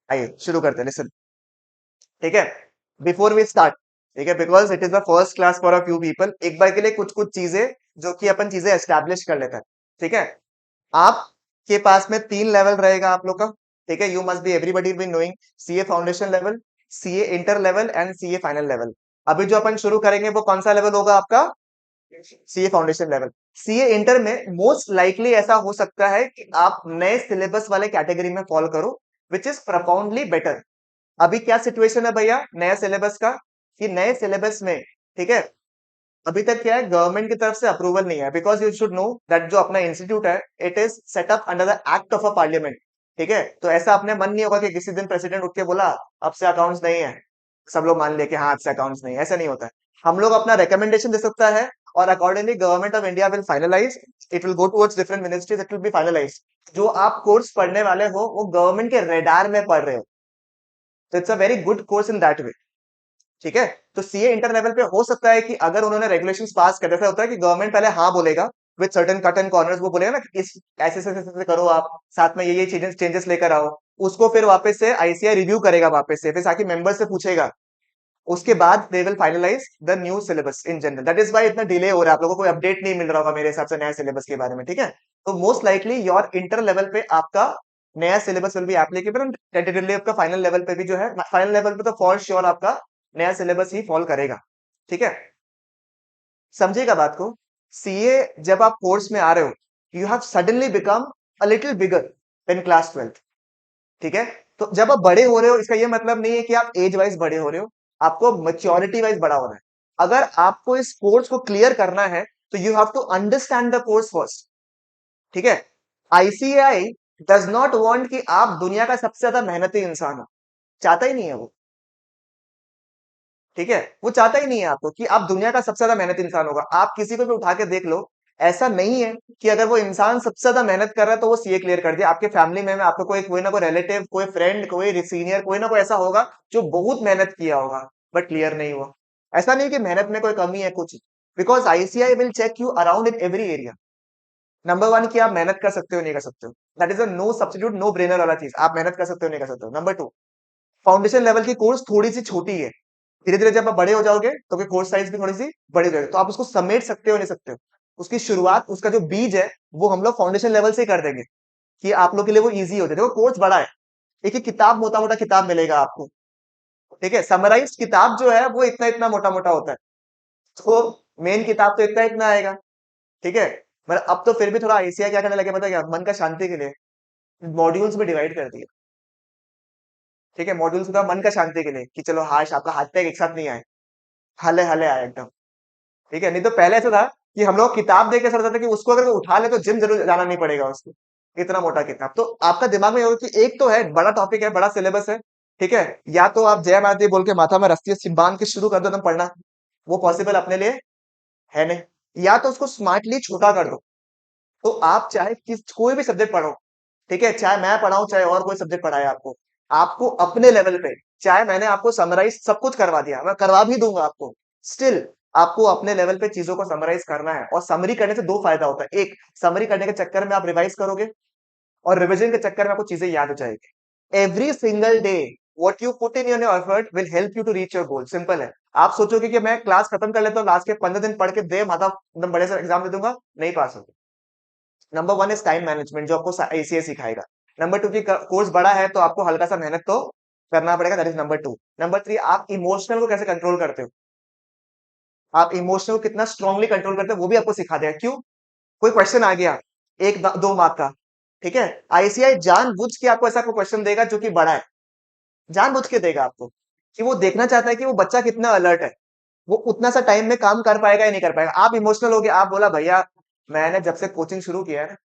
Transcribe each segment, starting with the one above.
आइए शुरू करते हैं, लिसन। ठीक है, बिफोर वी स्टार्ट, ठीक है, because it is the first class for a few people, एक बार के लिए कुछ कुछ चीजें जो कि अपन चीजें एस्टैब्लिश कर लेते हैं। ठीक है, आपके पास में 3 लेवल रहेगा आप लोग का। ठीक है, you must be everybody be knowing CA foundation level, CA inter level and CA final level. अभी जो अपन शुरू करेंगे वो कौन सा लेवल होगा आपका? CA foundation level. CA inter में मोस्ट लाइकली ऐसा हो सकता है कि आप नए सिलेबस वाले कैटेगरी में फॉल करो, विच इज प्रफाउंडली बेटर। अभी क्या सिचुएशन है भैया नया सिलेबस का, कि नए सिलेबस में, ठीक है, अभी तक क्या है, गवर्नमेंट की तरफ से अप्रूवल नहीं है, because you should know that जो अपना इंस्टीट्यूट है it is setup under the act of a parliament. ठीक है, तो ऐसा अपने मन नहीं होगा कि किसी दिन प्रेसिडेंट उठ के बोला अब से अकाउंट्स नहीं है, सब लोग मान ले कि हाँ अब से अकाउंट्स नहीं है, ऐसा नहीं होता है। हम लोग अपना रिकमेंडेशन दे सकता है, और accordingly government of India will finalise, it will go towards different ministries, it will be finalise. जो आप कोर्स पढ़ने वाले हो वो गवर्नमेंट के रेडार में पढ़ रहे हो, तो it's a very good course in that way. ठीक है, तो सीए इंटर लेवल पे हो सकता है कि अगर उन्होंने रेगुलेशंस पास कर, ऐसा होता है कि गवर्नमेंट पहले हाँ बोलेगा with certain cut and corners, वो बोलेगा ना कि इस ऐसे करो, आप साथ में ये चेंजेस चेंजेस लेकर आओ। उसको फिर वापस से आईसीआई रिव्यू करेगा, वापस से फिर आके मेंबर से पूछेगा, उसके बाद they will finalise the new syllabus in general. That is why इतना डिले हो रहा है, आप लोगों को कोई अपडेट नहीं मिल रहा होगा मेरे हिसाब से नया सिलेबस के बारे में। ठीक है, तो most likely your inter level पे आपका नया syllabus will be applicable, tentatively आपका फाइनल लेवल पे भी जो है, फाइनल लेवल पे तो फॉर श्योर आपका नया सिलेबस ही फॉल करेगा। ठीक है, समझिएगा बात को। सीए जब आप कोर्स में आ रहे हो, you have suddenly become a little bigger than class 12। ठीक है, तो जब आप बड़े हो रहे हो इसका ये मतलब नहीं है कि आप एज वाइज बड़े हो रहे हो, आपको मेच्योरिटी वाइज बड़ा होना है। अगर आपको इस कोर्स को क्लियर करना है तो you have to understand the course first. ठीक है, आईसीएआई डज नॉट वांट कि आप दुनिया का सबसे ज्यादा मेहनती इंसान हो, चाहता ही नहीं है वो। ठीक है, वो चाहता ही नहीं है आपको कि आप दुनिया का सबसे ज्यादा मेहनती इंसान होगा। आप किसी को भी उठा के देख लो, ऐसा नहीं है कि अगर वो इंसान सबसे ज्यादा मेहनत कर रहा है तो वो सीए क्लियर कर दिया। आपके फैमिली में आपको कोई ना कोई रिलेटिव, कोई फ्रेंड, कोई सीनियर, कोई ना कोई ऐसा होगा जो बहुत मेहनत किया होगा बट क्लियर नहीं हुआ। ऐसा नहीं कि मेहनत में कोई कमी है कुछ, because ICAI will check you around in every area. Number one कि आप मेहनत कर सकते हो नहीं कर सकते हो, that is a no substitute no brainer वाला चीज, आप मेहनत कर सकते हो नहीं कर सकते हो। नंबर टू, फाउंडेशन लेवल की कोर्स थोड़ी सी छोटी है, धीरे धीरे जब आप बड़े हो जाओगे तो कोर्स साइज भी थोड़ी सी बड़ी हो जाएगी, तो आप उसको समेट सकते हो नहीं सकते हो। उसकी शुरुआत, उसका जो बीज है वो हम लोग फाउंडेशन लेवल से ही कर देंगे कि आप लोग के लिए वो इजी हो जाए। देखो कोर्स बड़ा है, एक एक किताब, मोटा मोटा किताब मिलेगा आपको। ठीक है, समराइज किताब जो है वो इतना इतना मोटा मोटा होता है, तो मेन किताब तो इतना इतना आएगा। ठीक है, मतलब अब तो फिर भी थोड़ा आईसीआई क्या करने लगे पता है क्या, मन का शांति के लिए मॉड्यूल्स में डिवाइड कर दिया। ठीक है, मॉड्यूल्स का मन का शांति के लिए कि चलो हाश आपका हाथ पैर एक साथ नहीं आए, हले हले आए एकदम। ठीक है, नहीं तो पहले ऐसा था कि हम लोग किताब देख के सर था कि उसको अगर कोई उठा ले तो जिम जरूर जाना नहीं पड़ेगा उसको, इतना मोटा किताब। तो आपका दिमाग में ये होगा कि एक तो है बड़ा टॉपिक है, बड़ा सिलेबस है। ठीक है, या तो आप जय माता दी बोल के माथा में रस्सी बांध के शुरू कर दो एकदम पढ़ना, वो पॉसिबल अपने लिए है नहीं। या तो उसको स्मार्टली छोटा कर दो, तो आप चाहे किस कोई भी सब्जेक्ट पढ़ो, ठीक है, चाहे मैं पढ़ाऊं चाहे और कोई सब्जेक्ट पढ़ाए आपको, आपको अपने लेवल पे, चाहे मैंने आपको समराइज सब कुछ करवा दिया, मैं करवा भी दूंगा आपको, स्टिल आपको अपने लेवल पे चीजों को समराइज करना है। और समरी करने से दो फायदा होता है, एक, समरी करने के चक्कर में आप रिवाइज करोगे, और रिविजन के चक्कर में आपको चीजें याद हो जाएगी। Every single day what you put in your effort will help you to reach your goal. Simple है। आप सोचोगे कि मैं क्लास खत्म कर लेता हूँ, लास्ट के 15 दिन पढ़ के दे माता एकदम बड़े से एग्जाम दे दूंगा, नहीं पास होगा। Number one is time management जो आपको एसीए सिखाएगा। नंबर टू की कोर्स बड़ा है तो आपको हल्का सा मेहनत तो करना पड़ेगा, that is number two. Number three, आप इमोशनल को कैसे कंट्रोल करते हो, आप इमोशनल को कितना स्ट्रांगली कंट्रोल करते हो वो भी आपको सिखा देगा। क्यों, कोई क्वेश्चन आ गया एक 2 मार्क का, ठीक है, आईसीआई जानबूझ के आपको ऐसा कोई क्वेश्चन देगा जो कि बड़ा है, जानबूझ के देगा आपको, कि वो देखना चाहता है कि वो बच्चा कितना अलर्ट है, वो उतना सा टाइम में काम कर पाएगा या नहीं कर पाएगा। आप इमोशनल हो गए, आप बोला भैया मैंने जब से कोचिंग शुरू किया है ना,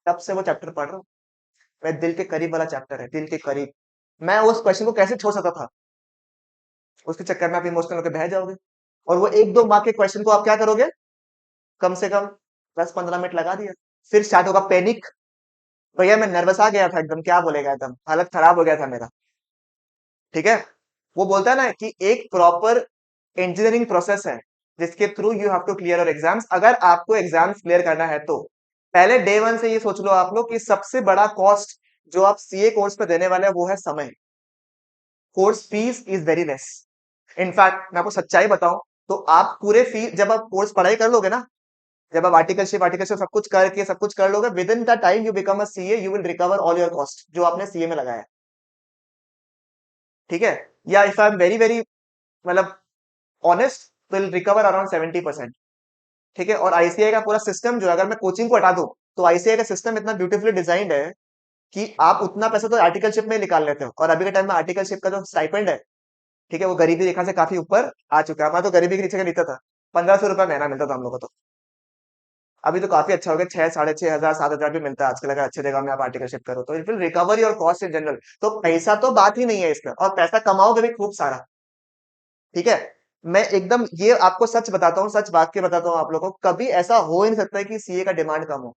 तब से वो चैप्टर पढ़ रहा हूँ, मैं दिल के करीब वाला चैप्टर है, दिल के करीब, मैं उस क्वेश्चन को कैसे छोड़ सकता था, उसके चक्कर में आप इमोशनल होकर बह जाओगे, और वो 1-2 मार्क के क्वेश्चन को आप क्या करोगे, कम से कम 10-15 मिनट लगा दिया, फिर स्टार्ट होगा पैनिक, भैया मैं नर्वस आ गया था एकदम, क्या बोलेगा, एकदम हालत खराब हो गया था मेरा। ठीक है, वो बोलता है ना कि एक प्रॉपर इंजीनियरिंग प्रोसेस है जिसके through you have to clear your exams. अगर आपको एग्जाम्स क्लियर करना है तो पहले डे वन से ये सोच लो आप लोग कि सबसे बड़ा कॉस्ट जो आप सीए कोर्स पे देने वाले हैं वो है समय। Course fees is very less. In fact मैं आपको सच्चाई बताऊं, तो आप पूरे फीस जब आप कोर्स पढ़ाई कर लोगे ना, जब आप आर्टिकलशिप सब कुछ करके सब कुछ कर लोगे, with in the time you become a CA, you will recover all your cost जो आपने सीए में लगाया है। ठीक है? या if I am very very मतलब ऑनेस्ट, विल रिकवर अराउंड 70%। ठीक है? और आईसीआई का पूरा सिस्टम जो है, अगर मैं कोचिंग को हटा दूं, तो आईसीआई का सिस्टम इतना ब्यूटीफुली डिजाइंड है कि आप उतना पैसा तो आर्टिकलशिप में ही निकाल लेते हो। और अभी के टाइम में आर्टिकलशिप का जो स्टाइपेंड है, ठीक है, वो गरीबी रेखा से काफी ऊपर आ चुका है। मैं तो गरीबी के नीचे का नीता था, 1500 रुपया महीना मिलता था हम लोग को तो। अभी तो काफी अच्छा हो गया, 6, 6,500, 7,000 भी मिलता है आजकल। अगर अच्छी जगह में आप आर्टिकलशिप करो तो it will recover your cost in general. तो पैसा तो बात ही नहीं है इसका, और पैसा कमाओगे भी खूब सारा। ठीक है? मैं एकदम ये आपको सच बताता हूँ, सच बात के बताता हूँ आप लोगों को, कभी ऐसा हो ही नहीं सकता है कि सीए का डिमांड कम हो।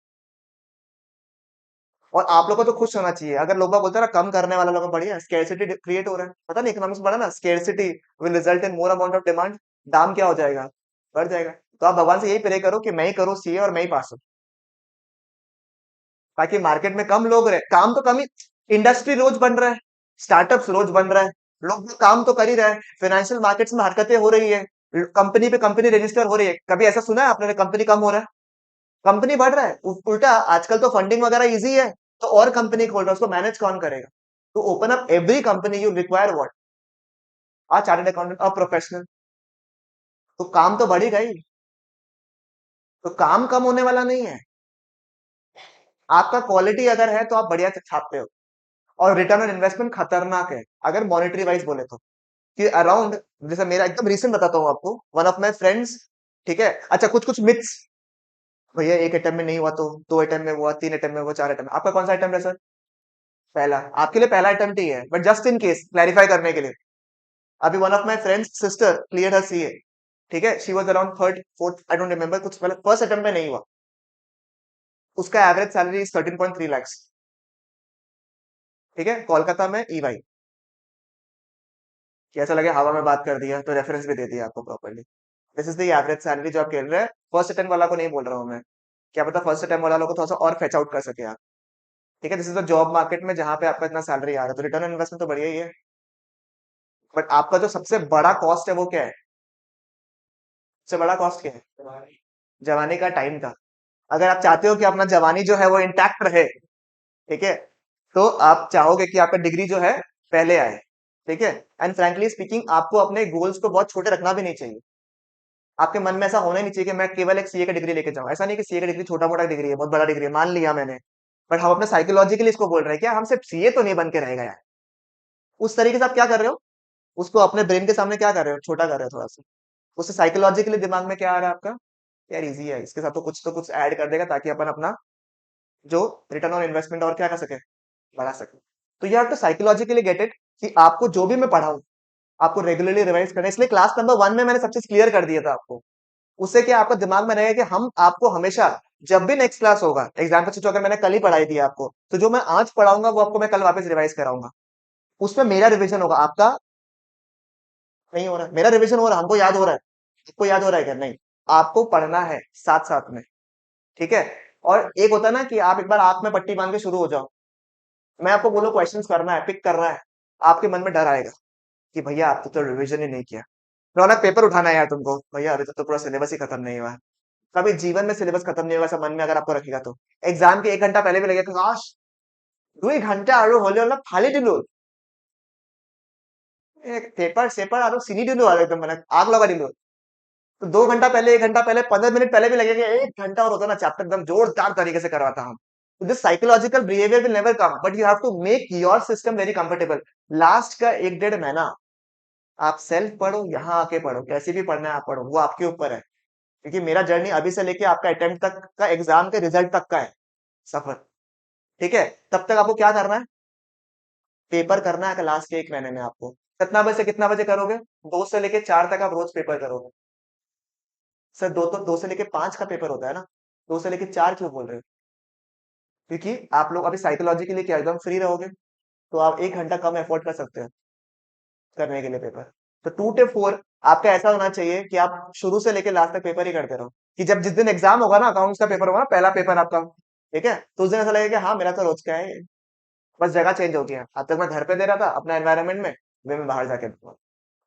और आप लोगों को तो खुश होना चाहिए। अगर लोग बाग बोलते हैं ना कम करने वाला लोग, बढ़िया स्केर्सिटी क्रिएट हो रहा है। पता नहीं, इकोनॉमिक्स पढ़ा ना, scarcity will result in more amount of demand. दाम क्या हो जाएगा? बढ़ जाएगा। तो आप भगवान से यही प्रे करो कि मैं ही करूँ सीए और मैं ही पास हूँ, ताकि मार्केट में कम लोग रहे। काम तो कम ही, इंडस्ट्री रोज बन रहा है, स्टार्टअप्स रोज बन रहा है, लोग काम तो कर ही रहे हैं, फाइनेंशियल मार्केट्स में हरकतें हो रही है, कंपनी पे कंपनी रजिस्टर हो रही है। कभी ऐसा सुना है आपने कंपनी कम हो रहा है? कंपनी बढ़ रहा है। उल्टा आजकल तो फंडिंग वगैरह इजी है, तो और कंपनी खोल रहा है, उसको मैनेज कौन करेगा? तो open up every company, you require what? A chartered accountant, a professional. तो काम तो बढ़ेगा ही। तो काम कम होने वाला नहीं है। आपका क्वालिटी अगर है तो आप बढ़िया से छापते हो। और रिटर्न ऑन इन्वेस्टमेंट खतरनाक है अगर मॉनेटरी वाइज बोले तो। कि अराउंड, जैसे मेरा एकदम रिसेंट बताता हूँ आपको, वन ऑफ माई फ्रेंड्स, ठीक है, अच्छा कुछ कुछ मिथ्स। भैया एक अटेम्प्ट में नहीं हुआ तो दो अटेम्प्ट में हुआ, तीन अटेम्प्ट में हुआ, चार अटेम्प्ट। आपका कौन सा अटेम्प्ट है सर? पहला। आपके लिए पहला अटेम्प्ट ही है, but just in case clarify करने के लिए। अभी one of my friends sister clear her CA, ठीक है, she was around third fourth, I don't remember, कुछ मतलब फर्स्ट अटेम्प्ट में नहीं हुआ। उसका एवरेज सैलरी 13.3 lakhs। ठीक है, कोलकाता में ईवाई। कैसा लगे, हवा में बात कर दिया तो रेफरेंस भी दे दिया आपको properly. This is the average salary जो आप खेल रहे हैं। फर्स्ट अटेम्प्ट वाला को नहीं बोल रहा हूँ मैं, क्या पता फर्स्ट अटेम्प्ट वाला लोग को थोड़ा सा और फेच आउट कर सके आप। ठीक है, this is the job market में जहां पे आपका इतना सैलरी आ रहा है, तो रिटर्न ऑन इन्वेस्टमेंट तो बढ़िया ही है। बट आपका जो सबसे बड़ा कॉस्ट है वो क्या है? सबसे बड़ा कॉस्ट क्या है? जवानी का, टाइम का। अगर आप चाहते हो कि अपना जवानी जो है वो इंटैक्ट रहे, ठीक है, तो आप चाहोगे कि आपका डिग्री जो है पहले आए। ठीक है? एंड फ्रैंकली स्पीकिंग, आपको अपने गोल्स को बहुत छोटे रखना भी नहीं चाहिए। आपके मन में ऐसा होना ही नहीं चाहिए कि मैं केवल एक सीए का डिग्री लेके जाऊं। ऐसा नहीं कि सीए का डिग्री छोटा मोटा डिग्री है, बहुत बड़ा डिग्री है, मान लिया मैंने, बट हम अपने साइकोलॉजिकली इसको बोल रहे हैं क्या हम सिर्फ सीए तो नहीं बन के रहेगा यार। उस तरीके से आप क्या कर रहे हो, उसको अपने ब्रेन के सामने क्या कर रहे हो, छोटा कर रहे हो थोड़ा सा। उससे साइकोलॉजिकली दिमाग में क्या आ रहा है आपका, यार इजी है, इसके साथ तो कुछ ऐड कर देगा ताकि अपन अपना जो रिटर्न ऑन इन्वेस्टमेंट और क्या कर सके, बढ़ा सके। तो you have to psychologically get it कि आपको जो भी मैं पढ़ाऊं, आपको रेगुलरली रिवाइज करना है। इसलिए क्लास नंबर 1 में मैंने सब चीज क्लियर कर दिया था आपको। उससे क्या आपका दिमाग में रहेगा कि हम आपको हमेशा, जब भी नेक्स्ट क्लास होगा, एग्जाम्पल सोचो अगर मैंने कल ही पढ़ाई दी आपको, तो जो मैं आज पढ़ाऊंगा वो आपको मैं कल वापस रिवाइज कराऊंगा। उसमें मेरा रिवीजन होगा, आपका नहीं हो रहा है। मेरा रिवीजन हो रहा है, हमको याद हो रहा है। आपको याद हो रहा है क्या? नहीं। आपको पढ़ना है साथ साथ में। ठीक है? और एक होता है ना कि आप एक बार आंख में पट्टी बांध के शुरू हो जाओ, मैं आपको बोलो क्वेश्चंस करना है, पिक करना है, आपके मन में डर आएगा कि भैया आपने तो रिवीजन ही नहीं किया। रौनक, पेपर उठाना है यार तुमको, भैया अभी तो पूरा सिलेबस ही खत्म नहीं हुआ है। कभी जीवन में सिलेबस खत्म नहीं होगा, ऐसा मन में अगर आपको रखेगा तो एग्जाम के 1 घंटा पहले भी लगेगा काश 2 ঘন্টা আরো হলে না ফালি দিল, पेपर सेपर आरो सीनी दिलो আর एकदम মানে आग लगा दिलो। तो 2 घंटा पहले, 1 घंटा पहले, 15 मिनट पहले भी लगेगा, 1 घंटा और होता ना चैप्टर एकदम जोरदार तरीके से करवाता हूँ। This psychological behaviour will never come, but you have to make your system very comfortable. Last का 1 1.5 महीना आप सेल्फ पढ़ो, यहाँ आके पढ़ो, कैसे भी पढ़ना है आप पढ़ो, वो आपके ऊपर है। क्योंकि मेरा जर्नी अभी से लेके आपका अटेम्प्ट तक का, एग्जाम के रिजल्ट तक का है सफर। ठीक है? तब तक आपको क्या करना है, पेपर करना है लास्ट के 1 महीने में आपको। कितना बजे से कितना बजे करोगे? 2 से लेके 4 तक आप रोज पेपर करोगे। सर 2 से लेके 5 का पेपर होता है ना, 2 से लेके 4 क्यों बोल रहे हो? क्योंकि आप लोग अभी साइकोलॉजिकली क्या एकदम फ्री रहोगे, तो आप 1 घंटा कम एफोर्ड कर सकते हो करने के लिए पेपर। तो 2 से 4 आपका ऐसा होना चाहिए कि आप शुरू से लेके लास्ट तक पेपर ही करते रहो, कि जब जिस दिन एग्जाम होगा ना, अकाउंट्स का पेपर होगा ना, पहला पेपर आपका, ठीक है, तो उस दिन ऐसा लगेगा कि हाँ मेरा तो रोज का है ये। बस जगह चेंज हो गया। अब तक मैं घर पे दे रहा था अपना एनवायरनमेंट में, वे मैं बाहर जाके दूंगा।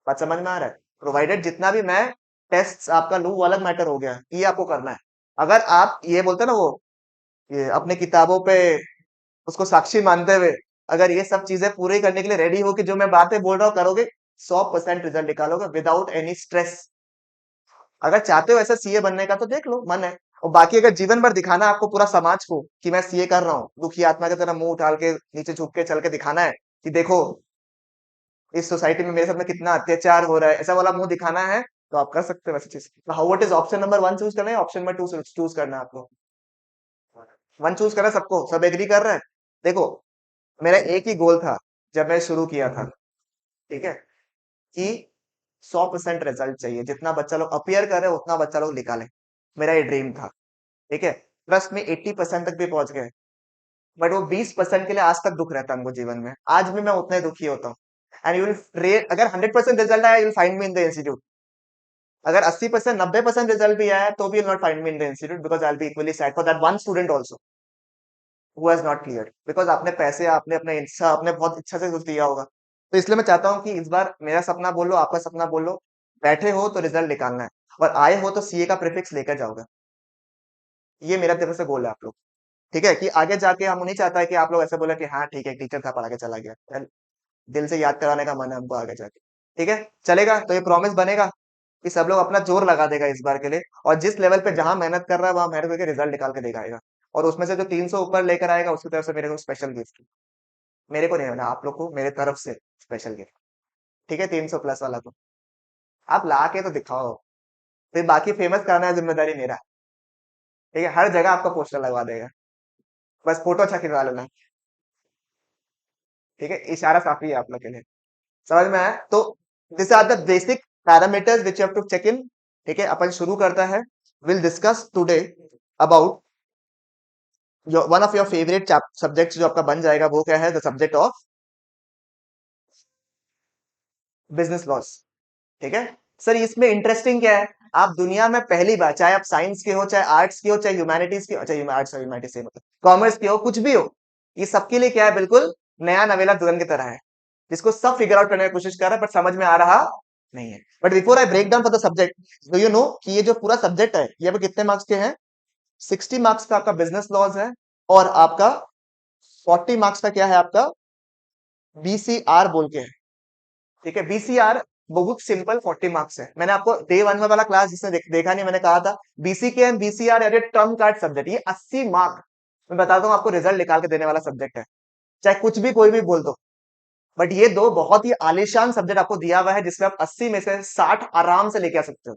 बात समझ में आ रहा है? प्रोवाइडेड जितना भी मैं टेस्ट आपका लूँ वो अलग मैटर हो गया, ये आपको करना है। अगर आप ये बोलते हैं ना वो, ये अपने किताबों पे उसको साक्षी मानते हुए अगर ये सब चीजें पूरी करने के लिए रेडी हो कि जो मैं बातें बोल रहा हूँ करोगे, 100% रिजल्ट निकालोगे विदाउट एनी स्ट्रेस। अगर चाहते हो ऐसा सीए बनने का तो देख लो, मन है। और बाकी अगर जीवन भर दिखाना है आपको पूरा समाज को कि मैं सीए कर रहा हूँ, दुखी आत्मा की तरह मुंह उठाल के नीचे झुक के चल के दिखाना है कि देखो इस सोसाइटी में मेरे साथ में कितना अत्याचार हो रहा है, ऐसा वाला मुंह दिखाना है, तो आप कर सकते हो वैसी चीज। How what is option number 1 choose करना है, ऑप्शन नंबर 2 चूज करना है आपको? 1 चूज करना है सबको, सब एग्री कर रहे हैं? देखो, मेरा एक ही गोल था जब मैं शुरू किया था, ठीक है, कि 100% रिजल्ट चाहिए, जितना बच्चा लोग अपियर कर रहे हैं उतना बच्चा लोग निकाले। मेरा ये ड्रीम था, ठीक है। प्लस में 80% तक भी पहुंच गए, बट वो 20% के लिए आज तक दुख रहता है हमको जीवन में, आज भी मैं उतना ही दुखी होता हूँ। एंड यू विल, अगर 100% रिजल्ट आया, you will find me in the institute. अगर 80% 90% रिजल्ट भी आया तो भी you not find me in the institute, because I will be equally sad for that one student also who has not clear, because आपने पैसे, आपने अपने इच्छा, आपने बहुत इच्छा से कुछ दिया होगा। तो इसलिए मैं चाहता हूँ कि इस बार मेरा सपना बोल लो, आपका सपना बोल लो, बैठे हो तो रिजल्ट निकालना है, और आए हो तो सीए का प्रीफिक्स लेकर जाओगे। ये मेरा तरफ से गोल है आप लोग, ठीक है, कि आगे जाके हम नहीं चाहता है कि आप लोग ऐसे बोले कि हाँ ठीक है टीचर था पढ़ा के चला गया, दिल से याद कराने का मन है हमको आगे जाके। ठीक है, चलेगा? तो ये प्रॉमिस बनेगा कि सब लोग अपना जोर लगा देगा इस बार के लिए, और जिस लेवल पे जहां मेहनत कर रहा है वहां मेहनत करके रिजल्ट निकाल के दिखाएगा, और उसमें से जो 300 ऊपर लेकर आएगा उसकी तरफ से मेरे को स्पेशल गिफ्ट। मेरे को नहीं होना, आप लोग को मेरे तरफ से स्पेशल गिफ्ट, ठीक है, 300 प्लस वाला को आप ला के तो दिखाओ, फिर बाकी फेमस करना है जिम्मेदारी मेरा। ठीक है, हर जगह आपका पोस्टर लगवा देगा, बस फोटो अच्छा खिंचवा लेना। ठीक है, इशारा काफी है आप लोग के लिए, समझ में आया? तो this are the basic parameters which you have to check in. ठीक है, अपन शुरू करता है। Will discuss today about your one of your favourite subject, जो आपका बन जाएगा वो क्या है, the subject of business laws. ठीक है सर, इसमें इंटरेस्टिंग क्या है, आप दुनिया में पहली बार, चाहे आप साइंस के हो, चाहे आर्ट्स के हो, चाहे ह्यूमैनिटीज के हो, चाहे आर्ट्स और ह्यूमैनिटीज से मतलब कॉमर्स के हो, कुछ भी हो, ये सबके लिए क्या है, बिल्कुल नया नवेला दुल्हन की तरह है, जिसको सब फिगर आउट करने की कोशिश कर रहा है, बट समझ में आ रहा नहीं है। But before I break down for the subject, do you know कि ये जो पूरा सब्जेक्ट है ये आपको कितने मार्क्स के हैं? 60 मार्क्स का आपका बिजनेस लॉज है, और आपका 40 मार्क्स का क्या है आपका, बीसीआर बोल के है। ठीक है, बीसीआर बहुत सिंपल 40 मार्क्स है। मैंने आपको डे 1 में वाला क्लास जिसने देखा नहीं, मैंने कहा था बीसीके एंड बीसीआर यार टर्म कार्ड सब्जेक्ट, ये 80 मार्क मैं बताता हूँ आपको रिजल्ट निकाल के देने वाला सब्जेक्ट है, चाहे कुछ भी कोई भी बोल दो। बट ये दो बहुत ही आलीशान सब्जेक्ट आपको दिया हुआ है, जिसमें आप 80 में से 60 आराम से लेके आ सकते हो।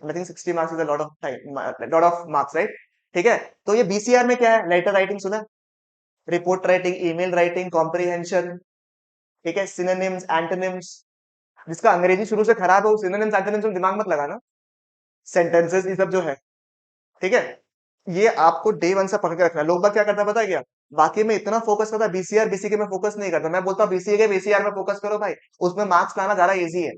I think 60 marks is a lot of time, lot of marks, right? ठीक है, तो ये बीसीआर में क्या है, लेटर राइटिंग सुना, report writing, email writing, comprehension, ठीक है, सिनोनिम्स, एंटोनिम्स। जिसका अंग्रेजी शुरू से खराब है वो सिनोनिम्स एंटोनिम्स में दिमाग मत लगाना, सेंटेंसेस ये सब जो है, ठीक है, ये आपको डे 1 से पकड़ के रखना है। लोग बाग क्या करता है पता है क्या, बाकी में इतना फोकस करता है, बीसीआर बीसीके में फोकस नहीं करता। मैं बोलता हूँ बीसीए के बीसीआर में फोकस करो भाई, उसमें मार्क्स लाना ज्यादा इजी है।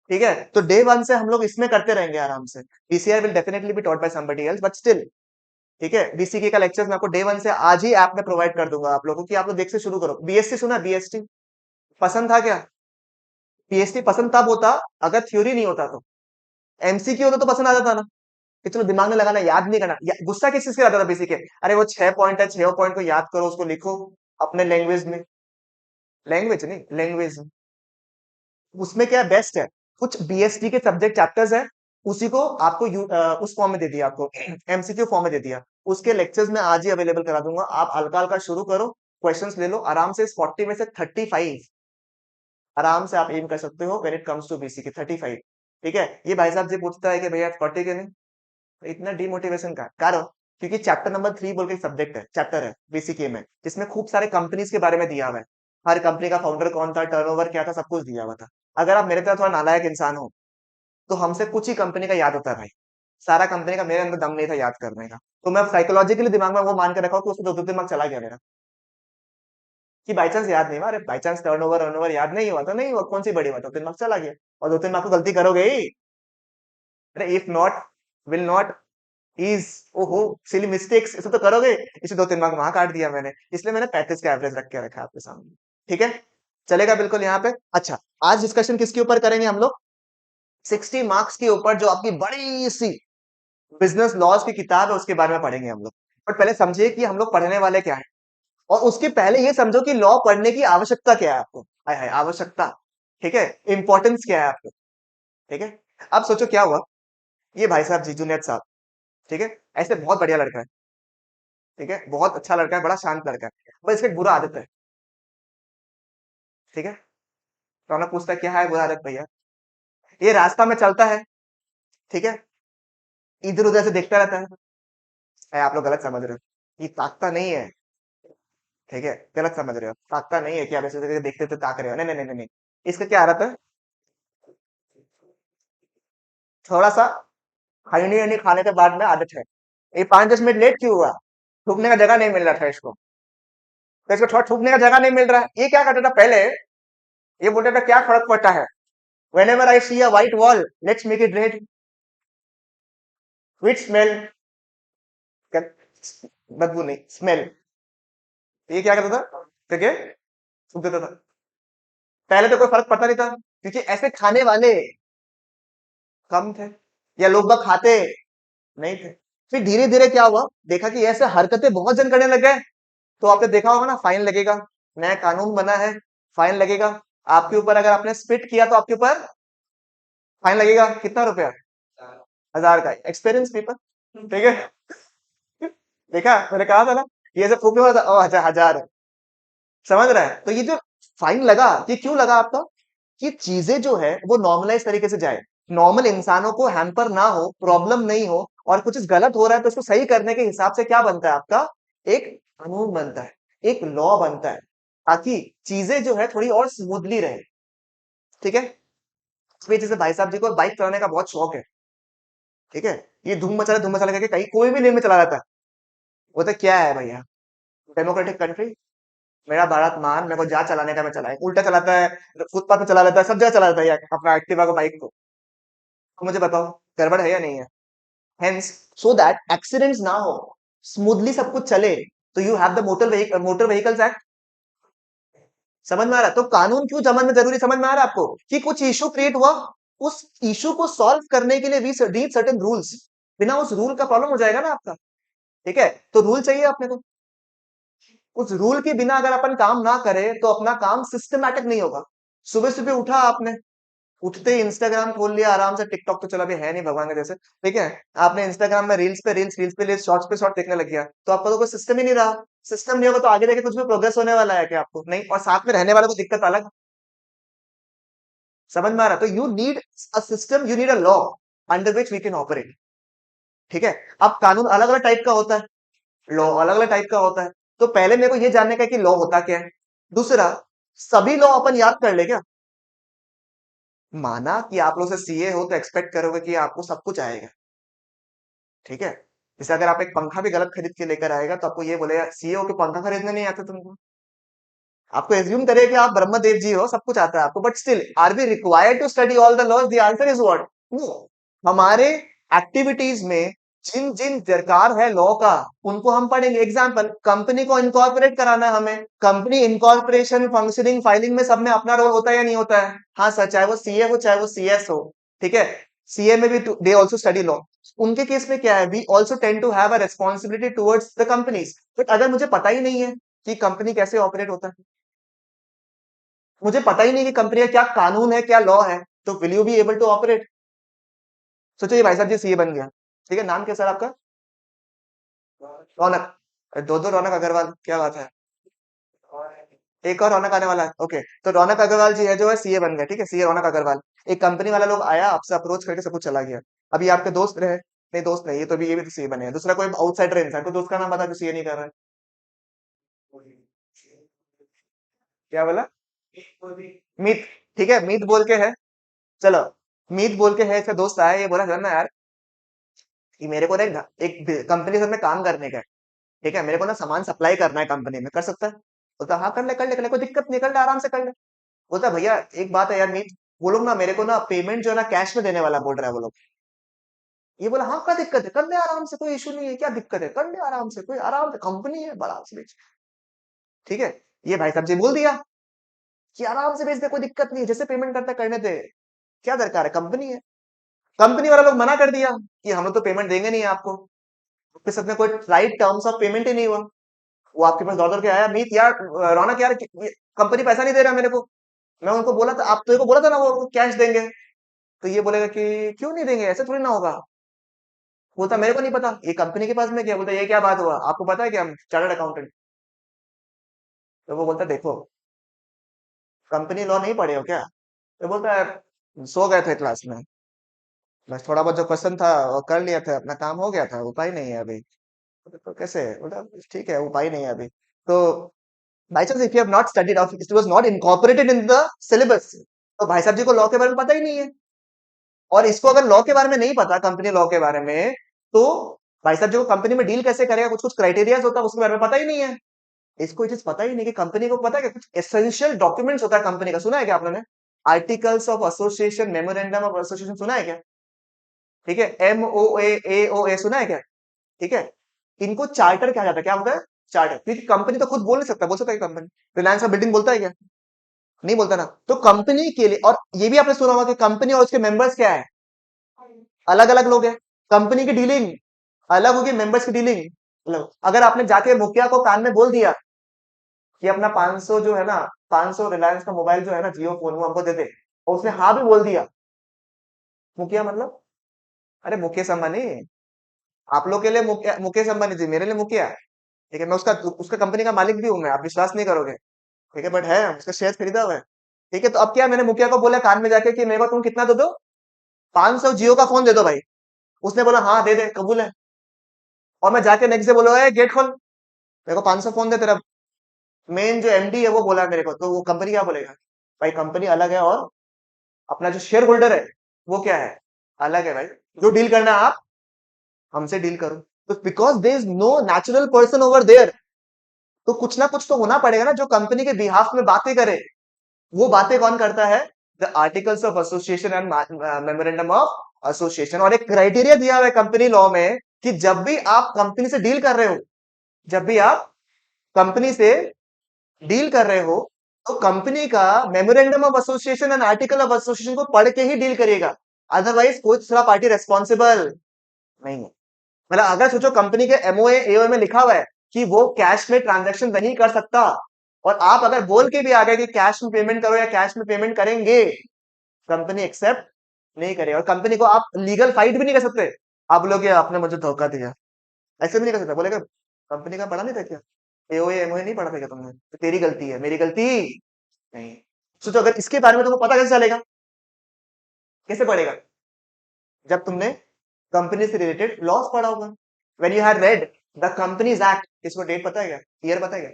ठीक है, तो डे 1 से हम लोग इसमें करते रहेंगे आराम से। BCR will definitely be taught by somebody else, but still, ठीक है, बीसीके का लेक्चर्स मैं आपको डे 1 से आज ही ऐप में प्रोवाइड कर दूंगा आप लोगों को, कि आप लोग देख से शुरू करो। बीएससी सुना, बीएसटी पसंद था क्या? पीएचडी पसंद तब होता अगर थ्योरी नहीं होता, तो एमसीक्यू होता तो पसंद आ जाता ना, कि चलो दिमाग में लगाना, याद नहीं करना। गुस्सा किस चीज के आता था बेसिक के, अरे वो 6 पॉइंट है, 6 पॉइंट को याद करो, उसको लिखो अपने लैंग्वेज में, लैंग्वेज नहीं लैंग्वेज, उसमें क्या बेस्ट है, कुछ बीएसटी के सब्जेक्ट चैप्टर्स है, उसी को आपको उस फॉर्म में दे दिया, आपको एमसीक्यू फॉर्म में दे दिया। उसके लेक्चर्स में आज ही अवेलेबल करा दूंगा, आप हल्का हल्का शुरू करो, क्वेश्चंस ले लो आराम से, इस 40 में से 35 आराम से आप एम कर सकते हो when it comes to BCK, 35। ठीक है, ये भाई साहब जी पूछता है कि भैया 40 के नहीं, इतना डिमोटिवेशन का कारण, क्योंकि चैप्टर नंबर 3 बोल के सब्जेक्ट है, चैप्टर है बीसीके में, जिसमें खूब सारे कंपनीज के बारे में दिया हुआ है, हर कंपनी का फाउंडर कौन था, टर्नओवर क्या था, सब कुछ दिया हुआ था। अगर आप मेरे तरह थोड़ा नालायक इंसान हो तो हमसे कुछ ही कंपनी का याद होता है भाई, सारा कंपनी का मेरे अंदर दम नहीं था याद करने का। तो मैं साइकोलॉजिकली दिमाग में वो मान के रखा हूं कि उसको दो दिमाग चला गया मेरा, कि बाई चांस याद नहीं हुआ, अरे बाई चांस टर्नओवर याद नहीं हुआ तो नहीं हुआ, कौन सी बड़ी बात है, 2 3 मार्क्स चला गया। और 2 3 मार्क्स को गलती करोगे ही, अरे if not will not is, ओहो सिली मिस्टेक्स, इसे तो करोगे, इसे 2 3 मार्क्स वहां काट दिया मैंने, इसलिए मैंने 35 का एवरेज रख के रखा है आपके सामने। ठीक है, चलेगा बिल्कुल यहाँ पे। अच्छा, आज डिस्कशन किसके ऊपर करेंगे हम लोग? 60 मार्क्स के ऊपर जो आपकी बड़ी सी बिजनेस लॉज की किताब है उसके बारे में पढ़ेंगे हम लोग। बट पहले समझिए कि हम लोग पढ़ने वाले क्या है, और उसके पहले ये समझो कि लॉ पढ़ने की आवश्यकता क्या है आपको। हाय हाय, आवश्यकता। ठीक है, इंपॉर्टेंस क्या है आपको। ठीक है, अब सोचो क्या हुआ। ये भाई साहब जी, जुनेद साहब, ठीक है, ऐसे बहुत बढ़िया लड़का है। ठीक है, बहुत अच्छा लड़का है, बड़ा शांत लड़का है, बस इसकी एक बुरा आदत है। ठीक है, रौनक पूछता है क्या है बुरा आदत भैया? ये रास्ता में चलता है, ठीक है, इधर उधर से देखता रहता है। आप लोग गलत समझ रहे हो, ये ताकता नहीं है। ठीक है, गलत समझ रहे हो, ताकता नहीं है कि आप ऐसे करके देखते तो ताक रहे हो, नहीं नहीं नहीं नहीं नहीं। इसका क्या आदत है? थोड़ा सा खैनी वैनी खाने के बाद में आदत है। ये 5-10 मिनट लेट क्यों हुआ? थूकने का जगह नहीं मिल रहा था इसको, तो इसको थोड़ा थूकने का जगह नहीं मिल रहा है। ये क्या करता था पहले? ये बोलता था क्या फर्क पड़ता है, whenever I see a white wall, let's make it red with smell। बदबू नहीं, स्मेल। ये क्या करता था? ठीक है, थूक देता था। पहले तो कोई फर्क पड़ता नहीं था, क्योंकि ऐसे खाने वाले कम थे, या लोग बाग खाते नहीं थे। फिर धीरे धीरे क्या हुआ, देखा कि ऐसे हरकतें बहुत जन करने लग गए, तो आपने देखा होगा ना, फाइन लगेगा। नया कानून बना है, फाइन लगेगा। आपके ऊपर अगर आपने स्पिट किया तो आपके ऊपर फाइन लगेगा, कितना रुपया? 1000 का। Experience paper. ठीक है, देखा मैंने कहा था ना, ये सब फूके हुआ था, ओ अच्छा 1000। समझ रहा है? तो ये जो फाइन लगा, ये क्यों लगा आपका? कि चीजें जो है वो नॉर्मलाइज तरीके से जाए, नॉर्मल इंसानों को हैम्पर ना हो, प्रॉब्लम नहीं हो, और कुछ गलत हो रहा है तो उसको सही करने के हिसाब से क्या बनता है आपका? एक कानून बनता है, एक लॉ बनता है, ताकि चीजें जो है थोड़ी और स्मूथली रहे। ठीक है, इस वजह से भाई साहब जी को बाइक चलाने का बहुत शौक है। ठीक है, ये धूम मचाला करके कहीं कोई भी लेन में चला जाता है। वो तो क्या है भैया, डेमोक्रेटिक कंट्री, मेरा भारत महान, मेरे को जहाँ चलाने का मैं चलाए, उल्टा चलाता है, फुटपाथ पे चला लेता है, सब जगह चला लेता है यार अपना एक्टिवा को, बाइक को। तो मुझे बताओ, गड़बड़ है या नहीं है? हेंस, सो दैट एक्सीडेंट्स ना हो, स्मूथली सब कुछ चले, तो you have the motor vehicles act. समझ में आ रहा है? तो कानून क्यों समझना जरूरी, समझ में आ रहा है आपको? कि कुछ इशू क्रिएट हुआ, उस इशू को सॉल्व करने के लिए वी नीड सर्टेन रूल्स। बिना उस रूल का प्रॉब्लम हो जाएगा ना आपका। ठीक है, तो रूल चाहिए अपने को। उस रूल के बिना अगर अपन काम ना करें तो अपना काम सिस्टमैटिक नहीं होगा। सुबह सुबह उठा आपने, उठते ही इंस्टाग्राम खोल लिया आराम से, टिकटॉक तो चला भी है नहीं भगवान के जैसे। ठीक है, आपने इंस्टाग्राम में रील्स पे रील्स, रील्स पे रील्स, शॉर्ट्स पे शॉर्ट देखने लग गया, तो आपका तो कोई सिस्टम ही नहीं रहा। सिस्टम नहीं होगा तो आगे जाके कुछ भी प्रोग्रेस होने वाला है क्या? आपको नहीं, और साथ में रहने वालों को दिक्कत अलग। समझ में आ रहा? तो you need a system, you need a law under which we can operate. ठीक है, अब कानून अलग अलग टाइप का होता है, लॉ अलग अलग टाइप का होता है। तो पहले मेरे को ये जानने का है कि लॉ होता क्या है। दूसरा, सभी लॉ अपन याद कर ले क्या? माना कि आप लोग से सीए हो तो एक्सपेक्ट करोगे कि आपको सब कुछ आएगा। ठीक है, जैसे अगर आप एक पंखा भी गलत खरीद के लेकर आएगा तो आपको ये बोलेगा सीए हो के पंखा खरीदने नहीं आता तुमको। आपको एज्यूम करे कि आप ब्रह्मदेव जी हो, सब कुछ आता है आपको, but still are we required to study all the laws? The answer is what? No. हमारे एक्टिविटीज में जिन जिन दरकार है लॉ का, उनको हम पढ़ेंगे। एग्जाम्पल, कंपनी को इनकॉर्पोरेट कराना है हमें, कंपनी इनकॉर्पोरेशन, फंक्शनिंग, फाइलिंग में सब में अपना रोल होता है या नहीं होता है? हाँ सर, चाहे वो सीए हो चाहे वो सीएस हो। ठीक है, सीए में भी दे ऑल्सो स्टडी लॉ। उनके केस में क्या है, we also tend to have a responsibility towards the companies. बट अगर मुझे पता ही नहीं है कि कंपनी कैसे ऑपरेट होता है, मुझे पता ही नहीं कि कंपनी का क्या कानून है, क्या लॉ है, तो will you be able to operate? सोचो ये भाई साहब जी सीए बन गया। ठीक है, नाम क्या सर आपका? रौनक। दो दो रौनक अग्रवाल, क्या बात है। एक और रौनक आने वाला है, ओके। तो रौनक अग्रवाल जी है जो है सीए बन गया। ठीक है, सीए रौनक अग्रवाल। एक कंपनी वाला लोग आया, आपसे अप्रोच करके सब कुछ चला गया। अभी आपके दोस्त रहे, नहीं दोस्त नहीं, ये भी तो सीए बने हैं। दूसरा कोई आउटसाइडर इंसान, तो दोस्त का नाम बता जो सीए नहीं कर रहा है। क्या बोला? मीत। ठीक है, मीत बोल के है। चलो, मीत बोल के है, इसका दोस्त आया, ये बोला ना यार, कि मेरे को ना एक कंपनी से में काम करने का है। ठीक है, मेरे को ना सामान सप्लाई करना है कंपनी में, कर सकता है? बोलता हाँ कर ले, कोई दिक्कत नहीं, कर ले आराम से कर ले। बोलता भैया एक बात है यार मीत, वो लोग ना मेरे को ना पेमेंट जो है ना कैश में देने वाला बोल रहा है वो लोग। ये बोला हाँ क्या दिक्कत है, कर ले आराम से, कोई इशू नहीं है, क्या दिक्कत है, कर ले आराम से, कोई आराम से, कंपनी है, आराम से बेच। ठीक है, ये भाई साहब जी बोल दिया। कि आराम से भेज दे, कोई दिक्कत नहीं है, जैसे पेमेंट करता है करने दे, क्या दरकार है, कंपनी है। कंपनी वाला लोग मना कर दिया कि हम लोग तो पेमेंट देंगे नहीं आपको, आपके साथ में कोई राइट टर्म्स ऑफ पेमेंट ही नहीं हुआ। वो आपके पास दौड़ दौड़ के आया, मीत यार, रौनक यार, कंपनी पैसा नहीं दे रहा मेरे को। मैं उनको बोला था, आप तो को बोला था ना वो कैश देंगे। तो ये बोलेगा कि क्यों नहीं देंगे, ऐसे थोड़ी ना होगा। बोलता मेरे को नहीं पता, ये कंपनी के पास में क्या, बोलता ये क्या बात हुआ, आपको पता है कि हम चार्टर्ड अकाउंटेंट। तो वो बोलता देखो, कंपनी लॉ नहीं पढ़े हो क्या। तो बोलता है सो गए थे क्लास में, बस थोड़ा बहुत जो क्वेश्चन था वो कर लिया था, अपना काम हो गया था, उपाय नहीं है अभी। तो कैसे, बोला ठीक है उपाय नहीं है अभी। तो by chance if you have not studied, it was not incorporated in the syllabus, तो भाई साहब जी को लॉ के बारे में पता ही नहीं है। और इसको अगर लॉ के बारे में नहीं पता, कंपनी लॉ के बारे में, तो भाई साहब जो कंपनी में डील कैसे करेगा, कुछ कुछ क्राइटेरिया होता है, उसके बारे में पता ही नहीं है। इसको ये चीज पता ही नहीं कि कंपनी को पता है कि कुछ एसेंशियल डॉक्यूमेंट्स होता है कंपनी का, सुना है क्या आपने, articles of association, memorandum of association, सुना है क्या। ठीक है, MOA, AOA सुना है क्या। ठीक है, इनको चार्टर कहा जाता है, क्या होता है, चार्टर, क्योंकि कंपनी तो खुद बोल नहीं सकता, बोल सकता है कंपनी, रिलायंस का बिल्डिंग बोलता है क्या, नहीं बोलता ना। तो कंपनी के लिए, और ये भी आपने सुना होगा कि कंपनी और उसके मेंबर्स क्या है, अलग अलग लोग हैं। कंपनी की डीलिंग अलग होगी, मेंबर्स की डीलिंग अलग। अगर आपने जाके मुखिया को कान में बोल दिया कि अपना 500 जो है ना, 500 रिलायंस का मोबाइल जो है ना, जियो फोन, वो हमको दे दे, और उसने हाँ भी बोल दिया, मुखिया मतलब, अरे मुकेश अंबानी, आप लोग के लिए मुकेश अंबानी जी, मेरे लिए मुखिया। ठीक है, मैं उसका उसका कंपनी का मालिक भी हूं मैं, आप विश्वास नहीं करोगे। ठीक है, बट है, उसका शेयर खरीदा हुआ है। ठीक है, तो अब क्या, मैंने मुखिया को बोला कान में जाके कि मेरे को तुम कितना दे दो, 500 जियो का फोन दे दो भाई। उसने बोला हाँ दे दे, कबूल है। और मैं जाके नेक्स्ट डे बोला गेट खोल, मेरे को 500 फोन दे तेरा मेन जो MD है वो बोला मेरे को, तो वो कंपनी क्या बोलेगा, भाई कंपनी अलग है और अपना जो शेयर होल्डर है वो क्या है, अलग है भाई। जो डील करना है आप हमसे डील करो। तो because there is no natural person over there, तो कुछ ना कुछ तो होना पड़ेगा ना जो कंपनी के बिहाफ में बातें करे। वो बातें कौन करता है, the articles of association and memorandum of association. और एक क्राइटेरिया दिया हुआ है कंपनी लॉ में कि जब भी आप कंपनी से डील कर रहे हो, जब भी आप कंपनी से डील कर रहे हो, तो कंपनी का memorandum of association and article of association को पढ़ के ही डील करिएगा। अदरवाइज कोई दूसरा पार्टी रेस्पॉन्सिबल नहीं है। मतलब अगर सोचो कंपनी के MOA AOA में लिखा हुआ है कि वो कैश में ट्रांजैक्शन नहीं कर सकता, और आप अगर बोल के भी आ गए कि कैश में पेमेंट करो या कैश में पेमेंट करेंगे, कंपनी एक्सेप्ट नहीं करेगा। और कंपनी को आप लीगल फाइट भी नहीं कर सकते, आप बोलोगे आपने मुझे धोखा दिया, ऐसे भी नहीं कर सकते। बोलेगा कंपनी का पढ़ा नहीं था क्या, AOA MOA नहीं पढ़ा था क्या तुमने, तो तेरी गलती है, मेरी गलती नहीं। सोचो अगर इसके बारे में तुमको पता कैसे चलेगा, कैसे पड़ेगा, जब तुमने कंपनी से रिलेटेड लॉस पढ़ा होगा। When you have read the companies act, इसको डेट पता है क्या, ईयर पता है क्या,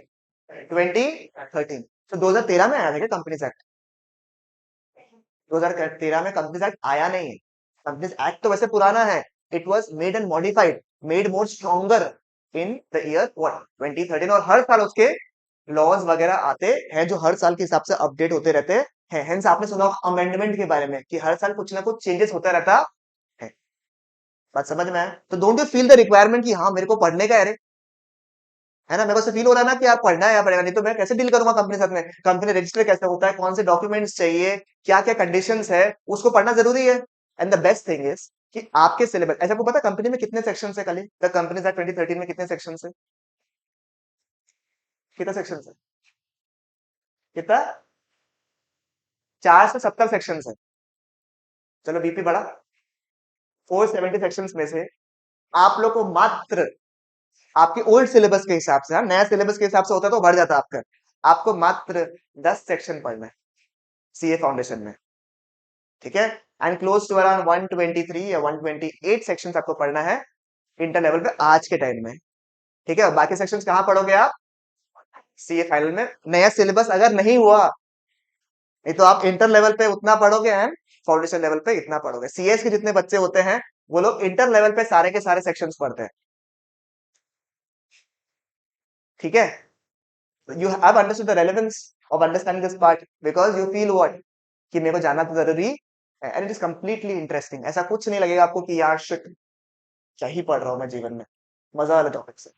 2013। तो 2013 में आया था क्या कंपनीज एक्ट, 2013 में कंपनीज एक्ट आया नहीं है। कंपनीज एक्ट तो वैसे पुराना है, it was made and modified, made more stronger in the year what 2013। और हर साल उसके लॉज वगैरह आते हैं जो हर साल के हिसाब से अपडेट होते रहते हैं। हेंस आपने सुना अमेंडमेंट के बारे में कि हर साल कुछ ना कुछ चेंजेस होता रहता है। बात समझ में आया, तो don't you feel the requirement कि हाँ मेरे को पढ़ने का है रे, है ना। मेरे को से फील हो रहा है ना कि यार पढ़ना है या पड़ेगा, नहीं तो मैं कैसे डील करूंगा कंपनी के साथ में, कंपनी रजिस्टर कैसे होता है, कौन से डॉक्यूमेंट्स चाहिए, क्या क्या कंडीशंस है, उसको पढ़ना जरूरी है। And the best thing is कि आपके सिलेबस, ऐसा आपको पता है कंपनी में कितने सेक्शन है, खाली द कंपनीज एक्ट 2013 में कितने सेक्शन है, कितने सेक्शन है, कितना, 470 सेक्शन है। चलो BP बढ़ा, 470 सेक्शन में से आप लोग को मात्र, आपके ओल्ड सिलेबस के हिसाब से, हाँ नया सिलेबस के हिसाब से होता तो बढ़ जाता आपका, आपको मात्र 10 सेक्शन पढ़ना है CA फाउंडेशन में। ठीक है, एंड क्लोज टू अराउंड 123 या 128 सेक्शंस आपको पढ़ना है इंटर लेवल पे आज के टाइम में। ठीक है, बाकी सेक्शंस कहाँ पढ़ोगे आप, CA फाइनल में। नया सिलेबस अगर नहीं हुआ, नहीं तो आप इंटर लेवल पे उतना पढ़ोगे एंड फाउंडेशन लेवल पे इतना पढ़ोगे। CS के जितने बच्चे होते हैं वो लोग इंटर लेवल पे सारे के सारे सेक्शंस पढ़ते हैं। ठीक है, you have understood the relevance of understanding this part because you feel what, कि मेरे को जानना तो जरूरी है, and it is completely interesting। ऐसा कुछ नहीं लगेगा आपको कि यार शिट क्या ही पढ़ रहा हूं मैं जीवन में, मजा वाला टॉपिक से।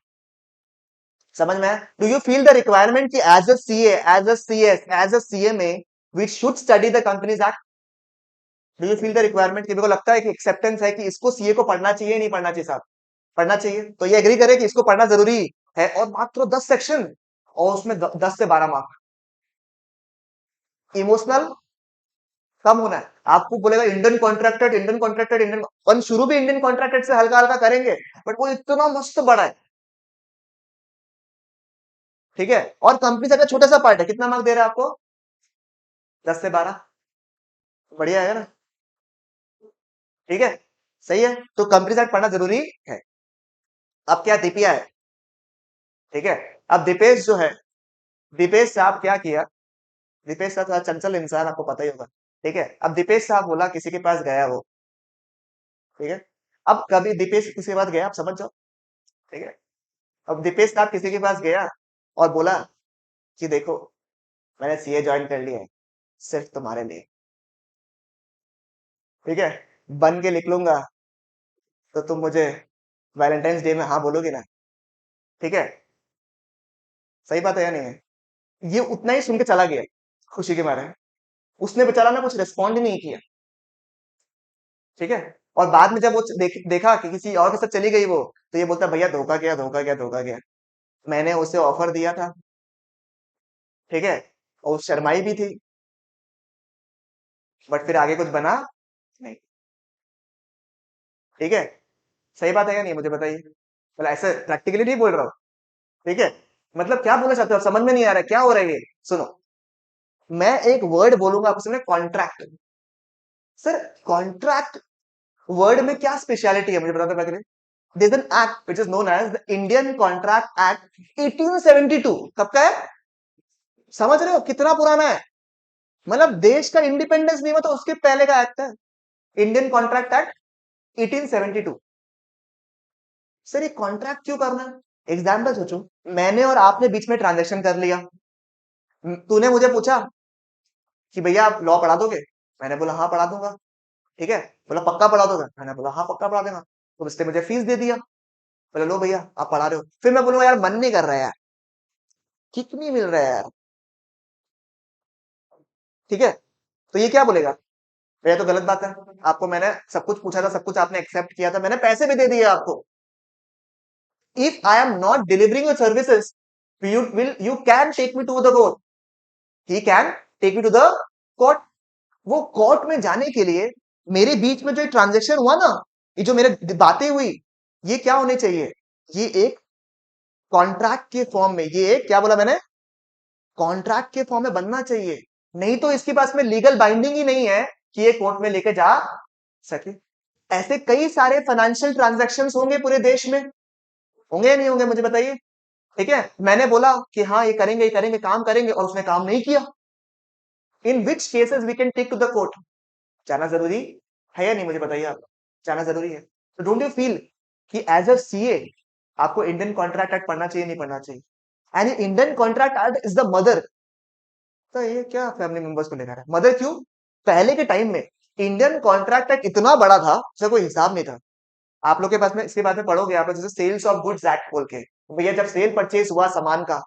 समझ में आया? Do you feel the requirement कि as a CA, as a CS, as a CMA we should study the companies act? Do you feel the requirement कि मेरे को लगता है कि एक्सेप्टेंस है कि इसको सीए को पढ़ना चाहिए नहीं पढ़ना चाहिए साहब? पढ़ना चाहिए। तो ये एग्री करे कि इसको पढ़ना जरूरी है, और मात्र 10 सेक्शन, और उसमें 10 से 12 मार्क। इमोशनल कम होना है। आपको बोलेगा Indian contracted, Indian contracted, Indian, अपन शुरू भी इंडियन कॉन्ट्रैक्टेड से हल्का हल्का करेंगे, बट वो इतना मस्त बड़ा है। ठीक है, और कंपनी का छोटा सा पार्ट है, कितना मार्क दे रहा है आपको? 10 से 12। बढ़िया है ना? ठीक है, सही है। तो कंपनी साइड पढ़ना जरूरी है। अब क्या दीपिया है, ठीक है। अब दीपेश जो है, दीपेश साहब क्या किया, दीपेश साहब थोड़ा चंचल इंसान, आपको पता ही होगा। ठीक है, अब दीपेश साहब बोला, किसी के पास गया वो, ठीक है। अब कभी दीपेश किसी के पास गया, आप समझ जाओ, ठीक है। अब दीपेश साहब किसी के पास गया और बोला कि देखो, मैंने सीए ज्वाइन कर लिया है, सिर्फ तुम्हारे लिए, ठीक है। बन के निकलूंगा तो तुम मुझे वैलेंटाइंस डे में हाँ बोलोगे ना? ठीक है, सही बात है या नहीं है? ये उतना ही सुन के चला गया, खुशी के मारे। उसने बेचारा ना कुछ रिस्पॉन्ड ही नहीं किया, ठीक है। और बाद में जब वो देखा कि किसी और के साथ चली गई वो, तो ये बोलता भैया धोखा गया, धोखा गया, धोखा गया। मैंने उसे ऑफर दिया था, ठीक है, और वो शर्माई भी थी, बट फिर आगे कुछ बना नहीं। ठीक है, सही बात है या नहीं, मुझे बताइए। मतलब ऐसे प्रैक्टिकली नहीं बोल रहा हूँ, ठीक है। मतलब क्या बोलना चाहते हो, समझ में नहीं आ रहा है क्या हो रहा है ये? सुनो, मैं एक वर्ड बोलूंगा, आपको सुनना, कॉन्ट्रैक्ट। सर, कॉन्ट्रैक्ट वर्ड में क्या स्पेशलिटी है, मुझे बता दो पहले। There's an act which is known as the Indian Contract Act 1872। कब का है? समझ रहे हो कितना पुराना है? मतलब देश का इंडिपेंडेंस नहीं हुआ तो उसके पहले का एक्ट है, इंडियन कॉन्ट्रैक्ट एक्ट 1872। सर, ये कॉन्ट्रैक्ट क्यों करना है? एग्जाम्पल सोचो, मैंने और आपने बीच में ट्रांजेक्शन कर लिया। तूने मुझे पूछा कि भैया आप लॉ पढ़ा दोगे, मैंने बोला हाँ पढ़ा दूंगा, ठीक है। बोला पक्का पढ़ा दोगे, मैंने बोला हाँ पक्का पढ़ा देगा। तो उसने मुझे फीस दे दिया, बोला लो भैया आप पढ़ा रहे हो। फिर मैं बोलूंगा यार मन नहीं कर रहा है यार, कितनी मिल रहा है यार, ठीक है। तो ये क्या बोलेगा? ये तो गलत बात है। आपको मैंने सब कुछ पूछा था, सब कुछ आपने एक्सेप्ट किया था, मैंने पैसे भी दे दिए आपको। If I am not delivering your services, you can take me to the court, he can take me to the court. वो कोर्ट में जाने के लिए मेरे बीच में जो ट्रांजेक्शन हुआ ना, ये जो मेरे बातें हुई, ये क्या होने चाहिए? ये एक कॉन्ट्रैक्ट के फॉर्म में, ये एक क्या बोला मैंने, कॉन्ट्रैक्ट के फॉर्म में बनना चाहिए। नहीं तो इसके पास में लीगल बाइंडिंग ही नहीं है कि ये कोर्ट में लेके जा सके। ऐसे कई सारे फाइनेंशियल ट्रांजैक्शंस होंगे पूरे देश में, होंगे या नहीं होंगे, मुझे बताइए। ठीक है, मैंने बोला कि हाँ ये करेंगे, काम करेंगे, और उसने काम नहीं किया। In which cases we can take to the court? जाना जरूरी है या नहीं, मुझे बताइए आप। जाना जरूरी है। तो डोंट यू फील कि एज अ सीए आपको इंडियन कॉन्ट्रैक्ट एक्ट पढ़ना चाहिए, नहीं पढ़ना चाहिए? And Indian contract act is the mother. तो ये क्या फैमिली मेंबर्स को लेकर है मदर क्यों? पहले के टाइम में इंडियन कॉन्ट्रैक्ट एक्ट इतना बड़ा था, उसका कोई हिसाब नहीं था। आप लोग के पास में इसके बाद में पढ़ोगे आप लोग, जैसे सेल्स ऑफ गुड्स एक्ट बोल के, भैया जब सेल परचेज हुआ सामान का,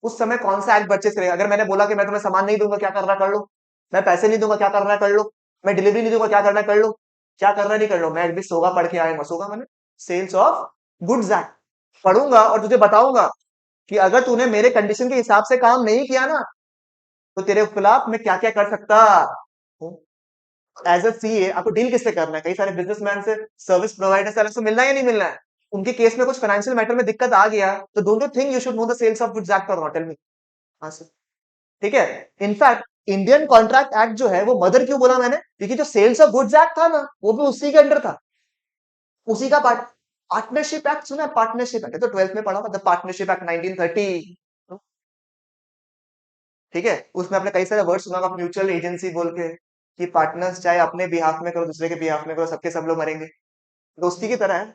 उस समय कौन सा एक्ट परचेज करेगा? अगर मैंने बोला कि मैं तुम्हें सामान नहीं दूंगा, क्या करना कर लो। मैं पैसे नहीं दूंगा, क्या करना कर लो। मैं डिलीवरी नहीं दूंगा, क्या करना कर लो। क्या करना नहीं कर लो, मैं भी सोगा पढ़ के आया, सोगा मैंने सेल्स ऑफ गुड्स एक्ट पढ़ूंगा और तुझे बताऊंगा कि अगर तूने मेरे कंडीशन के हिसाब से काम नहीं किया ना, तो तेरे खिलाफ मैं क्या क्या कर सकता हूं। एज अ सीए आपको डील किससे करना है? कई सारे बिजनेसमैन से, सर्विस प्रोवाइडर से, अलग से मिलना है या नहीं मिलना है? उनके केस में कुछ फाइनेंशियल मैटर में दिक्कत आ गया, तो don't you think you should know the sales of goods act और नॉट? Tell me. हाँ सर, ठीक है। इनफैक्ट इंडियन कॉन्ट्रैक्ट एक्ट जो है वो मदर क्यों बोला मैंने, क्योंकि जो सेल्स ऑफ गुड्स एक्ट था ना, वो भी उसी के अंडर था, उसी का पार्ट। पार्टनरशिप एक्ट सुना है? पार्टनरशिप एक्ट तो 12th में पढ़ा था, द पार्टनरशिप एक्ट 1930, ठीक है। उसमें आपने कई सारे वर्ड सुना होगा, म्यूचुअल एजेंसी बोल के, कि पार्टनर्स चाहे अपने बिहाफ में करो, दूसरे के बिहाफ में करो, सबके सब लोग मरेंगे। दोस्ती की तरह है,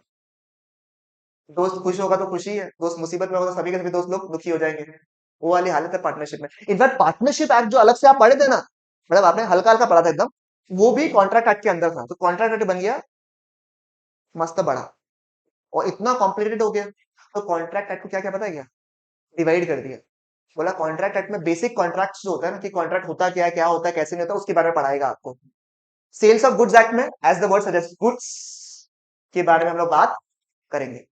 दोस्त खुश होगा तो खुशी है, दोस्त मुसीबत में होगा तो सभी के सभी दोस्त लोग दुखी हो जाएंगे। वो वाली हालत है पार्टनरशिप में। इनफैक्ट पार्टनरशिप एक्ट जो अलग से आप पढ़े थे ना, मतलब आपने हल्का हल्का पढ़ा था एकदम, वो भी कॉन्ट्रैक्ट एक्ट के अंदर था। तो कॉन्ट्रैक्ट एक्ट बन गया मस्त बड़ा, और इतना कॉम्प्लिकेटेड हो गया। तो कॉन्ट्रैक्ट एक्ट को क्या क्या पता है क्या? डिवाइड कर दिया। बोला कॉन्ट्रैक्ट एक्ट में बेसिक कॉन्ट्रैक्ट जो होता है ना, कि कॉन्ट्रैक्ट होता क्या होता है, कैसे नहीं होता, उसके बारे में पढ़ाएगा आपको। सेल्स ऑफ गुड्स एक्ट में as the word suggest goods के बारे में हम लोग बात करेंगे।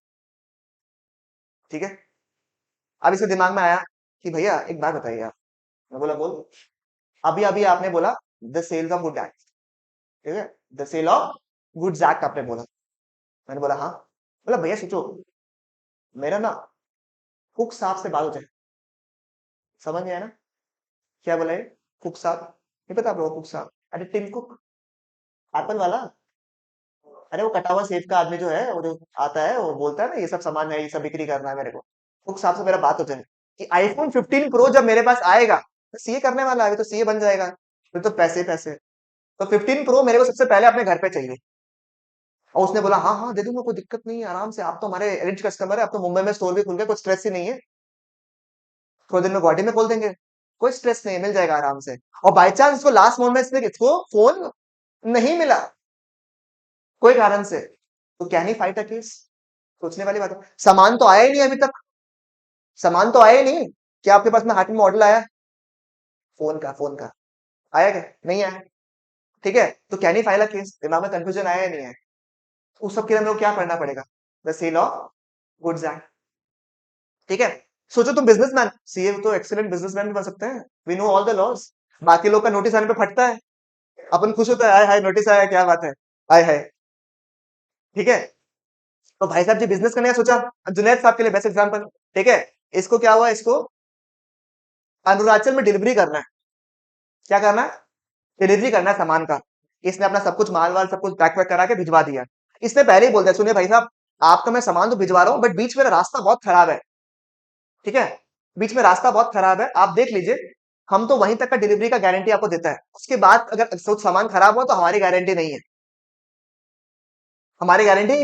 ठीक है। अब इसके दिमाग में आया कि भैया एक बात बताइए आप। मैं बोला बोल। अभी अभी आपने बोला the sales of good act, ठीक है, the sale of goods act आपने बोला। मैंने बोला हाँ। बोला भैया सोचो, मेरा ना कुक साहब से बात हो जाए। समझ में आया ना? क्या बोला ये? कुक साहब, नहीं पता आप लोगों को कुक साहब? अरे टिम कुक, एप्पल वाला। अरे वो कटा हुआ सेब का आदमी जो है, वो जो आता है वो बोलता है ना ये सब सामान है, ये सब बिक्री करना है मेरे को। कुक साहब से मेरा बात हो जाए कि आईफोन 15 प्रो जब मेरे पास आएगा, तो सीए करने वाला है, अभी तो सीए बन जाएगा, फिर तो पैसे पैसे। तो 15 प्रो मेरे को सबसे पहले अपने घर पे चाहिए। और उसने बोला हाँ हाँ दे दूंगा, कोई दिक्कत नहीं है, आराम से, आप तो हमारे रिच कस्टमर है, आप तो मुंबई में स्टोर भी खुल गया, कुछ स्ट्रेस ही नहीं है, थोड़े दिन में गुवाहाटी में खोल देंगे, कोई स्ट्रेस नहीं है, मिल जाएगा आराम से। और बाई चांस इसको लास्ट मोमेंट में इसको फोन नहीं मिला कोई कारण से, तो क्या नहीं फाइट अ केस? सोचने वाली बात है। सामान तो आया ही नहीं अभी तक, सामान तो आया ही नहीं। क्या आपके पास में हाथ में मॉडल आया फोन का आया क्या? नहीं आया। ठीक है, तो क्या नहीं फाइल अ केस? दिमाग में कंफ्यूजन आया या नहीं है? उस सब के लिए हम लोग क्या करना पड़ेगा? The sale of goods act. ठीक है। सोचो तुम बिजनेसमैन, सीए तो एक्सीलेंट बिजनेसमैन भी बन सकते हैं, we know all the laws. बाकी लोग का नोटिस आने पे फटता है, अपन खुश होता है, हाय हाय नोटिस आया, क्या बात है, हाय हाय। ठीक है। तो भाई साहब जी बिजनेस करने का सोचा, जुनैद साहब के लिए बेस्ट एग्जांपल। ठीक है। इसको क्या हुआ, इसको अरुणाचल में डिलीवरी करना है। क्या करना है? डिलीवरी करना है सामान का। इसने अपना सब कुछ माल वाल सब कुछ पैक वैक करा के भिजवा दिया। इसने पहले ही बोल दिया, सुनिए भाई साहब, आपका मैं सामान तो भिजवा रहा हूँ, बट बीच में रास्ता बहुत खराब है। ठीक है। बीच में रास्ता बहुत खराब है, आप देख लीजिए, हम तो वहीं तक का डिलीवरी का गारंटी आपको देता है, उसके बाद अगर कुछ सामान खराब हो तो हमारी गारंटी नहीं है, हमारी गारंटी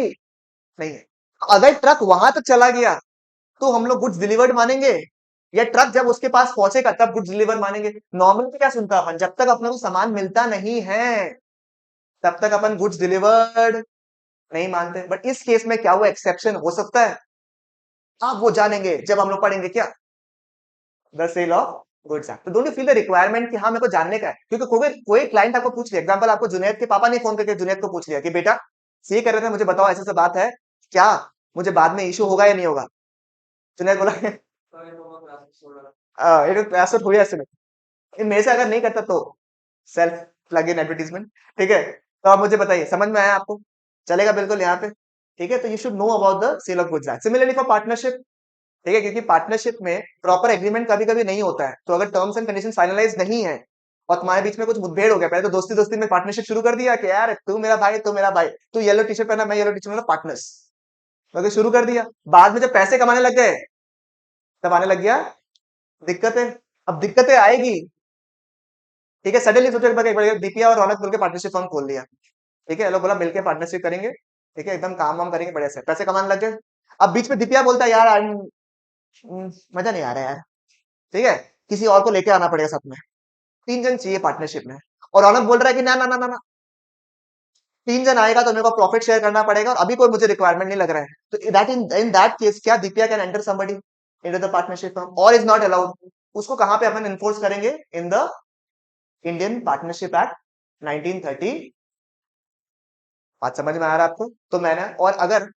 नहीं है। अगर ट्रक वहां तक चला गया तो हम लोग गुड्स डिलीवर्ड मानेंगे, या ट्रक जब उसके पास पहुंचेगा तब गुड्स डिलीवर मानेंगे? नॉर्मल तो क्या सुनता है अपन, जब तक अपने को सामान मिलता नहीं है तब तक अपन गुड्स डिलीवर्ड नहीं मानते। बट इस केस में क्या हुआ, एक्सेप्शन हो सकता है, आप वो जानेंगे जब हम लोग पढ़ेंगे क्या, the sale of goods act. तो don't you feel the requirement कि हाँ मेरे को जानने का है? क्योंकि कोई कोई क्लाइंट आपको पूछ लिया, एग्जांपल आपको जुनैद के पापा ने फोन करके जुनैद को पूछ लिया कि बेटा सी कर रहे थे, मुझे बताओ ऐसे बात है, क्या मुझे बाद में इशू होगा या नहीं होगा? जुनैद बोला ये तो पैसठ हुई ऐसे में, मेरे से अगर नहीं करता तो सेल्फ प्लग इन एडवर्टीजमेंट। ठीक है। तो आप मुझे बताइए, समझ में आया आपको? चलेगा बिल्कुल यहाँ पे। ठीक है। तो you should know about the sale of goods act. Similarly for partnership, ठीक है, क्योंकि पार्टनरशिप में प्रॉपर एग्रीमेंट कभी कभी नहीं होता है, तो अगर टर्म्स एंड कंडीशन फाइनलाइज नहीं है और तुम्हारे बीच में कुछ मुठभेड़ हो गया, पहले तो दोस्ती दोस्ती में पार्टनरशिप शुरू कर दिया कि यार तू मेरा भाई तू मेरा भाई, तू येलो टी शर्ट पहना मैं येलो टी शर्ट, पार्टनर्स वगैरह शुरू कर दिया। बाद में जब पैसे कमाने लग गए तब आने लग गया दिक्कतें। अब दिक्कतें आएगी। ठीक है। सडनली सोचो एक बार दीपिया और रौनक मिलकर पार्टनरशिप फर्म खोल लिया। ठीक है। लोग बोला मिलकर पार्टनरशिप करेंगे, ठीक है, एकदम काम वाम करेंगे, बढ़िया से पैसे कमाने लग गए। अब बीच में दीपिया बोलता है यार मजा नहीं आ रहा है यार, ठीक है, किसी और को लेके आना पड़ेगा साथ में, 3 जन चाहिए पार्टनरशिप में। और रौनक बोल रहा है कि ना ना ना ना ना, 3 जन आएगा तो मेरे को प्रॉफिट शेयर करना पड़ेगा, और अभी कोई मुझे रिक्वायरमेंट नहीं लग रहा है, तो दैट इन दैट केस क्या दीपिया can enter somebody into the partnership firm और इज नॉट अलाउड? उसको कहां पे अपन इन्फोर्स करेंगे? In the Indian partnership act 1930। बात समझ में आ रहा है आपको? तो मैंने, और अगर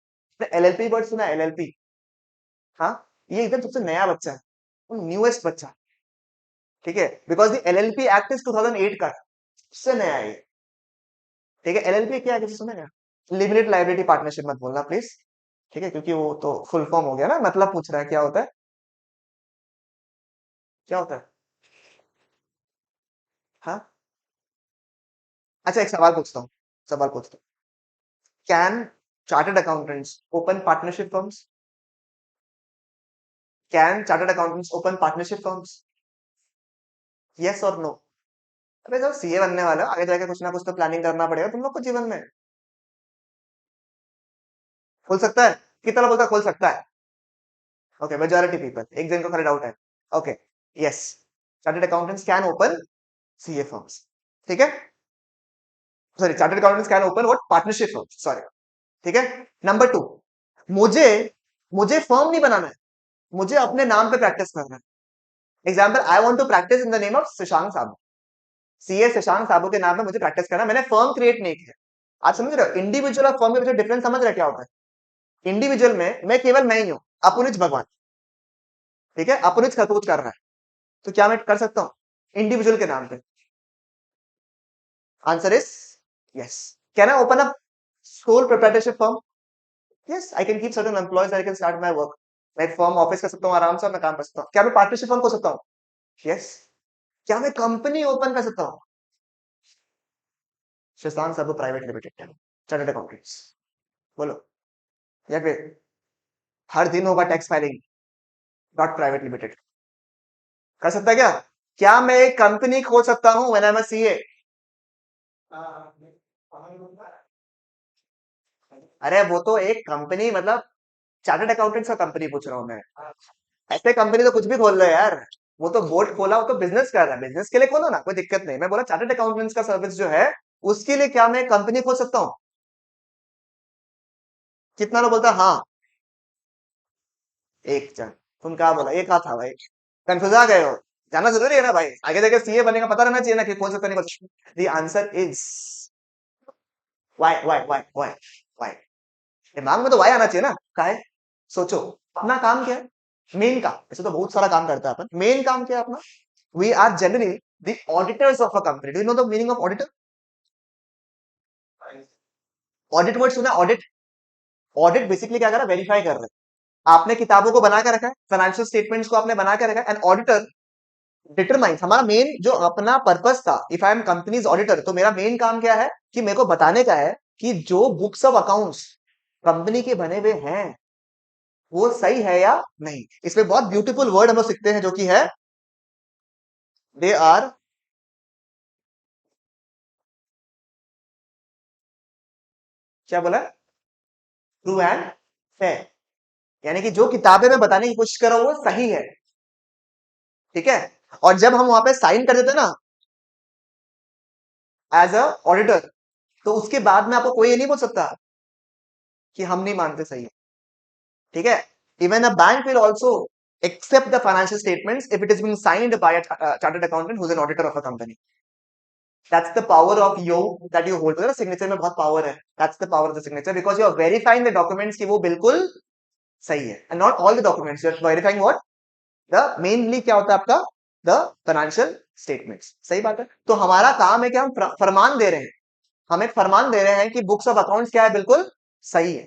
एलएलपी वर्ड सुना, एलएलपी, हाँ, ये एकदम सबसे नया बच्चा है, न्यूएस्ट बच्चा। ठीक है। Because the LLP act is 2008 का, उससे नया है ये। ठीक है। एलएलपी क्या है, किसी सुना क्या? लिमिटेड लाइबिलिटी पार्टनरशिप मत बोलना प्लीज। ठीक है, क्योंकि वो तो फुल फॉर्म हो गया ना, मतलब पूछ रहा है क्या होता है, क्या होता है? हाँ। अच्छा एक सवाल पूछता हूँ, सवाल पूछता हूँ, can chartered accountants open partnership firms? Can chartered accountants open partnership firms? Yes और नो? अबे जब सीए बनने वाले हो, आगे जाके कुछ ना कुछ तो प्लानिंग करना पड़ेगा तुम लोग को जीवन में। खुल सकता है? कितना लोग बोलता है खुल सकता है? ओके, मेजॉरिटी पीपल, एक जन को खाली डाउट है। Okay, yes, chartered accountants can open CA firms. ठीक है। Sorry, chartered accountants can open what, partnership firms, sorry. ठीक है। नंबर 2, मुझे मुझे फर्म नहीं बनाना है, मुझे अपने नाम पे प्रैक्टिस करना है। Example, I want to practice in the name of Shashank Sabu. CA Shashank Sabu के नाम पे मुझे प्रैक्टिस करना, मैंने फर्म क्रिएट नहीं किया। आप समझ रहे हो इंडिविजुअल और फर्म के बीच डिफरेंस? समझ रहे हो क्या होता है? इंडिविजुअल में मैं केवल मैं ही हूं, अपुनिज भगवान, ठीक है, अपुनिज खरबूज कर रहा है, तो क्या मैं कर सकता हूं इंडिविजुअल के नाम पे? Answer is yes. Can I open up sole proprietorship firm? Yes, I can keep certain employees, I can start my work. मैं एक फर्म ऑफिस कर सकता हूँ आराम से, और मैं काम कर सकता हूँ। क्या मैं पार्टनरशिप फर्म हो सकता हूँ? यस। क्या मैं कंपनी ओपन कर सकता हूँ? शशांक सबू प्राइवेट लिमिटेड, चार्टर्ड अकाउंटेंट्स, बोलो। या फिर हर दिन होगा tax filing, not private limited, कर सकता है क्या? क्या मैं एक कंपनी खोल सकता हूं when I am a CA? अरे वो तो एक कंपनी, मतलब चार्टर्ड अकाउंटेंट्स का कंपनी पूछ रहा हूं मैं। ऐसे कंपनी तो कुछ भी खोल लो यार। वो तो बोट खोला, वो तो बिजनेस कर रहा है, बिजनेस के लिए खोलो ना, कोई दिक्कत नहीं। मैं बोला चार्टर्ड अकाउंटेंट्स का सर्विस जो है, उसके लिए क्या मैं कंपनी खोल सकता हूँ? कितना लोग बोलता है हाँ? एक जन। तुम क्या बोला, एक हाथ था भाई, कंफ्यूज आ गए हो? जानना जरूरी है ना भाई, आगे जाके सीए बनेगा, पता रहना चाहिए ना कि खोल सकता नहीं खोल सकता। The answer is why why why why why. दिमाग में तो वाई आना चाहिए ना, का है? सोचो, अपना काम क्या है? मेन काम, ऐसे तो बहुत सारा काम करता है अपन, मेन काम क्या है अपना? We are generally the auditors of a company. Do you know the meaning of auditor? Audit word सुना? ऑडिट, ऑडिट बेसिकली क्या कर रहा है? वेरीफाई कर रहा है। आपने किताबों को बना के रखा है, फाइनेंशियल स्टेटमेंट्स को आपने बना के रखा है, एंड ऑडिटर डिटरमाइंस। हमारा मेन जो अपना पर्पस था, if I M companies auditor, तो मेरा मेन काम क्या है कि मेरे को बताने का है कि जो बुक्स ऑफ अकाउंट्स कंपनी के बने हुए हैं, वो सही है या नहीं। इसमें बहुत ब्यूटीफुल वर्ड हम लोग सीखते हैं, जो कि है दे आर, क्या बोला? True and fair. यानी कि जो किताबें में बताने की कोशिश कर रहा हूं वो सही है, ठीक है। और जब हम वहां पे साइन कर देते हैं ना एज अ ऑडिटर, तो उसके बाद में आपको कोई ये नहीं बोल सकता कि हम नहीं मानते सही है, ठीक है। Even a bank will also accept the financial statements if it is being signed by a chartered accountant who's an auditor of a company. That's the power of you that you hold. Signature में बहुत power है। That's the power of the signature because you are verifying the documents कि वो बिल्कुल सही है। And not all the documents, you are verifying what? The mainly क्या होता है आपका? The financial statements. सही बात है। तो हमारा काम है कि हम फरमान दे रहे हैं, हम एक फरमान दे रहे हैं कि बुक्स ऑफ अकाउंट्स क्या है, बिल्कुल सही है,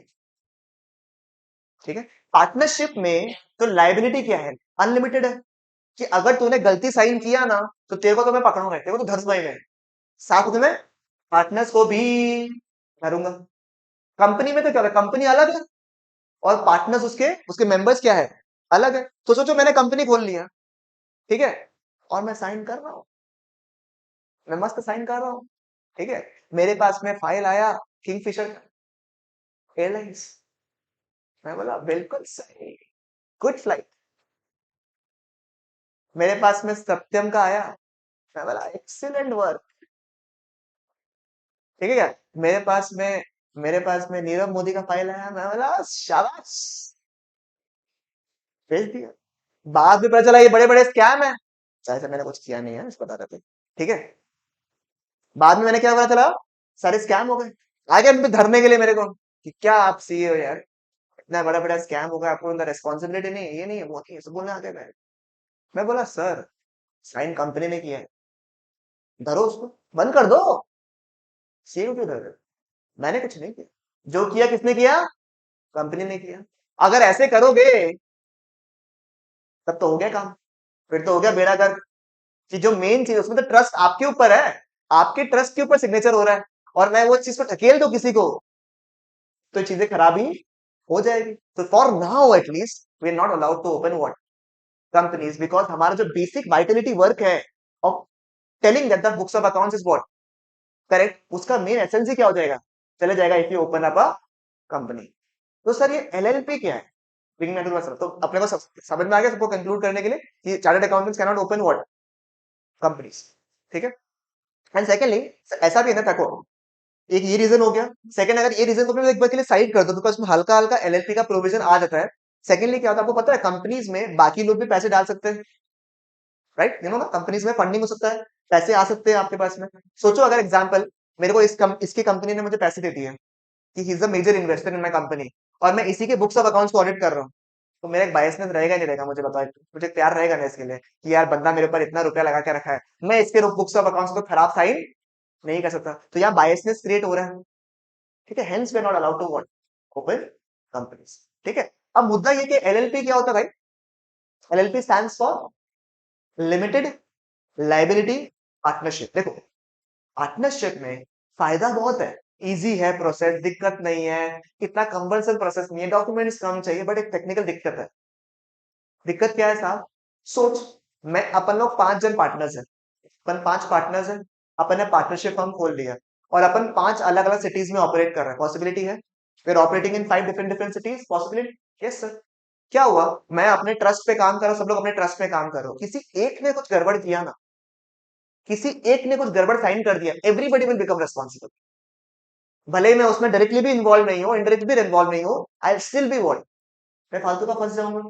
ठीक है। पार्टनरशिप में तो लाइबिलिटी क्या है? अनलिमिटेड है, कि अगर तूने गलती साइन किया ना, तो तेरे को तो मैं पकड़ूंगा, तेरे को तो धरूंगा ही मैं, साथ में पार्टनर्स को भी धरूंगा। कंपनी में तो क्या है, कंपनी अलग है, और पार्टनर्स उसके उसके मेंबर्स क्या है, अलग है। तो सोचो मैंने कंपनी खोल लिया, ठीक है, और मैं साइन कर रहा हूँ, मैं मस्त साइन कर रहा हूँ, ठीक है। मेरे पास में फाइल आया किंगफिशर एयरलाइंस, मैं बोला बिल्कुल सही, गुड फ्लाइट। मेरे पास में सत्यम का आया, मैं बोला एक्सीलेंट वर्क, ठीक है क्या। मेरे पास में मेरे पास में नीरव मोदी का फाइल आया, मैं बोला शाबाश, भेज दिया। बाद में पता चला ये बड़े बड़े स्कैम है, ऐसा मैंने कुछ किया नहीं है, इसको बता देते, ठीक है। बाद में मैंने क्या पता चला, सारे स्कैम हो गए। आगे उनको धरने के लिए मेरे को कि क्या आप सीए हो यार, इतना बड़ा बड़ा स्कैम होगा, आपको अंदर रेस्पॉन्सिबिलिटी नहीं है, ये नहीं है, वो नहीं है, सब बोलने आगे गए। मैं बोला सर, साइन कंपनी ने किया है, धरो उसको, बंद कर दो, सीए को क्यों धर रहे हो? मैंने कुछ नहीं किया, जो किया किसने किया? कंपनी ने किया। अगर ऐसे करोगे तब तो हो गया काम, फिर तो हो गया बेड़ा गर्क। कि जो मेन चीज उसमें तो ट्रस्ट आपके ऊपर है, आपके ट्रस्ट के ऊपर सिग्नेचर हो रहा है, और मैं वो चीज को ढकेल दूं किसी को, तो चीजें खराब ही हो जाएगी। तो for now at least we are not allowed to open what companies, because हमारा जो बेसिक वाइटलिटी वर्क है of telling that the books of accounts is what correct, उसका मेन एसेंस ही क्या हो जाएगा, चले जाएगा if you open up a company. तो सर ये एलएलपी क्या है? Bring me to the- तो अपने को समझ में आ गया सबको कंक्लूड करने के लिए कि chartered accountants can not open what companies, ठीक है। एंड सेकेंडली, ऐसा भी है ना, देखो, एक ये रीजन हो गया। सेकंड, अगर ये रीजन को मैं एक बार के लिए साइड कर दो, बिकॉज उसमें हल्का हल्का एलएलपी का प्रोविजन आ जाता है, सेकेंडली क्या होता है आपको पता है, कंपनीज में बाकी लोग भी पैसे डाल सकते हैं, राइट, यू नो ना, कंपनीज में फंडिंग हो सकता है, पैसे आ सकते हैं आपके पास में। सोचो अगर एग्जांपल, मेरे को इसकी कंपनी ने मुझे पैसे दे दिए कि he is a major investor in my company, और मैं इसी के बुक्स ऑफ अकाउंट्स को ऑडिट कर रहा हूँ, तो मेरा एक बायसनेस रहेगा नहीं रहेगा, मुझे बताओ, मुझे प्यार रहेगा ना इसके लिए कि यार बंदा मेरे ऊपर इतना रुपया लगा के रखा है, मैं इसके बुक्स ऑफ अकाउंट्स को खराब साइन नहीं कर सकता, तो यहाँ बायसनेस क्रिएट हो रहा है। ठीक है, hence we are not allowed to what open companies. ठीक है, अब मुद्दा ये कि एलएलपी क्या होता है भाई, LLP stands for limited liability partnership. देखो, पार्टनरशिप में फायदा बहुत है, इजी है प्रोसेस, दिक्कत नहीं है, इतना कम्बरसम प्रोसेस नहीं है, डॉक्यूमेंट्स कम चाहिए, बट एक टेक्निकल दिक्कत है। दिक्कत क्या है साहब, सोच, मैं अपन लोग 5 जन पार्टनर्स हैं, अपन 5 पार्टनर्स हैं, अपन ने पार्टनरशिप फर्म खोल लिया और अपन 5 अलग अलग सिटीज में ऑपरेट कर रहे हैं, पॉसिबिलिटी है, फिर operating in 5 different different cities, possibility, yes sir. क्या हुआ, मैं अपने ट्रस्ट पे काम कर रहा हूं, सब लोग अपने ट्रस्ट पे काम कर रहे हो, किसी एक ने कुछ गड़बड़ किया ना, किसी एक ने कुछ गड़बड़ साइन कर दिया, एवरीबडी विल बिकम रेस्पॉन्सिबल, भले ही मैं उसमें डायरेक्टली भी इन्वॉल्व नहीं हो, इनडायरेक्टली भी इन्वॉल्व नहीं हो, आई स्टिल बी वॉल्व, मैं फालतू का फंस जाऊंगा,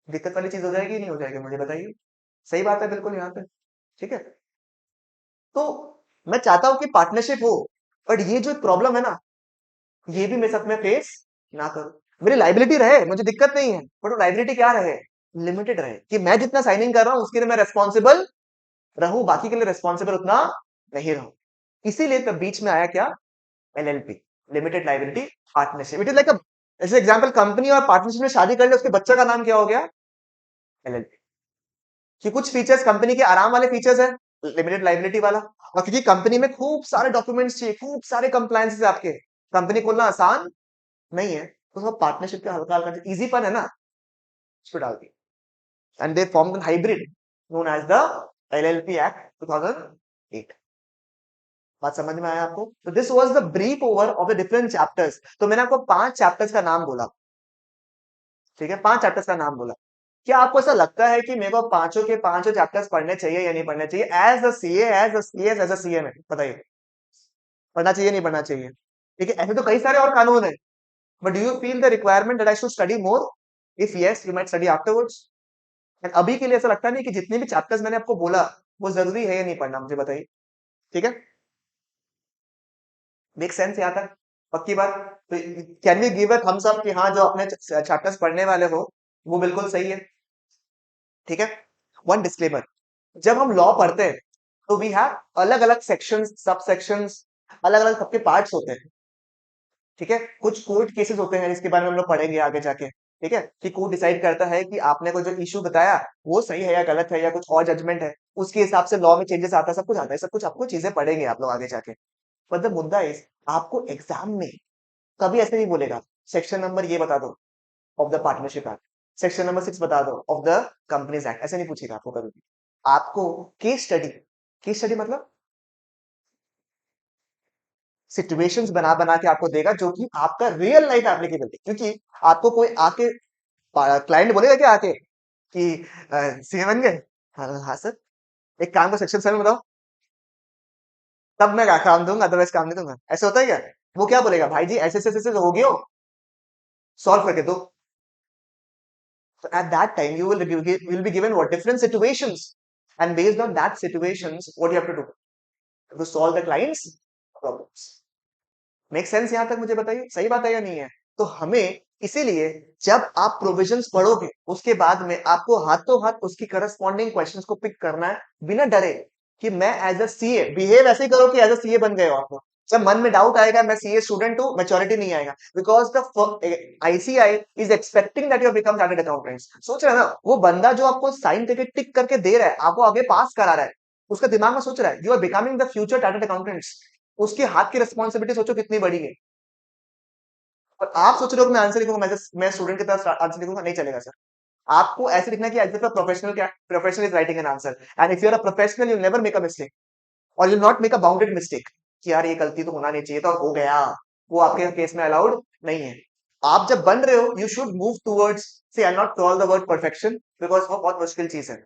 दिक्कत वाली चीज हो जाएगी नहीं हो जाएगी, मुझे बताइए। सही बात है बिल्कुल यहाँ पे। ठीक है, तो मैं चाहता हूं कि पार्टनरशिप हो, बट ये जो प्रॉब्लम है ना, ये भी मेरे साथ में फेस ना करूं, मेरी लाइबिलिटी रहे, मुझे दिक्कत नहीं है, बट वो लाइबिलिटी क्या रहे, लिमिटेड रहे, कि मैं जितना साइनिंग कर रहा हूं उसके लिए मैं रेस्पॉन्सिबल रहूं, बाकी के लिए रेस्पॉन्सिबल उतना नहीं रहूं। इसीलिए तब बीच में आया क्या, LLP, limited liability partnership. It is like जैसे एग्जांपल, कंपनी और पार्टनरशिप में शादी कर ले, उसके बच्चे का नाम क्या हो गया, एलएलपी। कि कुछ फीचर्स कंपनी के आराम वाले फीचर्स है, लिमिटेड लाइबिलिटी वाला, और क्योंकि कंपनी में खूब सारे डॉक्यूमेंट्स चाहिए, खूब सारे कंप्लायंसेस आपके, कंपनी खोलना आसान नहीं है, तो सब पार्टनरशिप का हल्का हल्का इजीपन है ना, उसको डाल दी, and they form the hybrid known as the LLP act 2008। बात समझ में आया आपको, तो this was the brief over of the different chapters. तो मैंने आपको 5 चैप्टर्स का नाम बोला, ठीक है, 5 चैप्टर्स का नाम बोला। क्या आपको ऐसा लगता है कि मेरे को पांचों के पांचों चैप्टर्स पढ़ने चाहिए या नहीं पढ़ने चाहिए, as a CA, as a CS, as a CA में बताइए, पढ़ना चाहिए नहीं पढ़ना चाहिए? ठीक है, ऐसे तो कई सारे और कानून है, but do you feel the requirement that I should study more? If yes, you might study afterwards. And अभी के लिए ऐसा लगता नहीं कि जितने भी चैप्टर्स मैंने आपको बोला वो जरूरी है या नहीं पढ़ना, मुझे बताइए। ठीक है, मेक सेंस यहाँ तक, पक्की बात? तो can we give a thumbs up कि हाँ जो अपने चैप्टर्स पढ़ने वाले हो वो बिल्कुल सही है? ठीक है, वन डिस्क्लेमर, जब हम लॉ पढ़ते हैं तो वी हैव अलग अलग सेक्शंस, सब सेक्शंस, अलग अलग सबके पार्ट्स होते हैं। ठीक है, कुछ कोर्ट केसेस होते हैं जिसके बारे में हम लोग पढ़ेंगे आगे जाके। ठीक है, कि कोर्ट डिसाइड करता है कि आपने कोई जो इशू बताया वो सही है या गलत है, या कुछ और जजमेंट है, उसके हिसाब से लॉ में चेंजेस आता है, सब कुछ आता है, सब कुछ आपको चीजें पढ़ेंगे आप लोग आगे जाके। पर द मुद्दा इज, आपको एग्जाम में कभी ऐसे नहीं बोलेगा सेक्शन नंबर ये बता दो of the partnership act, section number 6 बता दो ऑफ द कंपनीज एक्ट, ऐसे नहीं पूछेगा आपको कभी भी। आपको केस स्टडी, केस स्टडी मतलब सिचुएशंस बना बना के आपको देगा जो कि आपका रियल लाइफ एप्लीकेबल है, क्योंकि आपको कोई आके, क्लाइंट बोलेगा क्या आके कि सीए बन गए, हाँ हाँ सर, एक काम को सेक्शन 7 बताओ, तब मैं काम दूंगा, अदरवाइज काम नहीं दूंगा, ऐसे होता है क्या? वो क्या बोलेगा, भाई जी ऐसे ऐसे ऐसे हो गया, सॉल्व करके दो। So at that time, you will be given what different situations, and based on that situations, what you have to do to solve the client's problems. Make sense यहाँ तक, मुझे बताइए सही बात है या नहीं है? तो हमें इसीलिए जब आप प्रोविजंस पढ़ोगे उसके बाद में आपको हाथों हाथ उसकी करस्पॉन्डिंग क्वेश्चंस को पिक करना है, बिना डरे कि मैं एज अ सीए बिहेव ऐसे ही करो कि एज अ सीए बन गए हो आप। जब मन में डाउट आएगा मैं सीए स्टूडेंट हूं, मैच्योरिटी नहीं आएगा, because the ICI is expecting that you become chartered accountant. सोच रहे हैं ना, वो बंदा जो आपको साइन करके टिक करके दे रहा है, आपको आगे पास करा रहा है, उसका दिमाग में सोच रहा है you are becoming the future chartered accountants, उसके हाथ की रिस्पॉन्सिबिलिटी सोचो कितनी बड़ी है। और आप सोच रहे हो कि मैं आंसर लिखूंगा, मैं स्टूडेंट की तरह आंसर लिखूंगा, नहीं चलेगा सर। आपको ऐसे लिखना है कि एज अ प्रोफेशनल, क्या professional is writing an answer, and if you are a professional you never make a mistake, और you not make a bounded mistake कि यार ये गलती तो होना नहीं चाहिए था और हो गया, वो आपके केस में अलाउड नहीं है। आप जब बन रहे हो you should move towards, see I not call the word perfection because वो बहुत मुश्किल चीज है,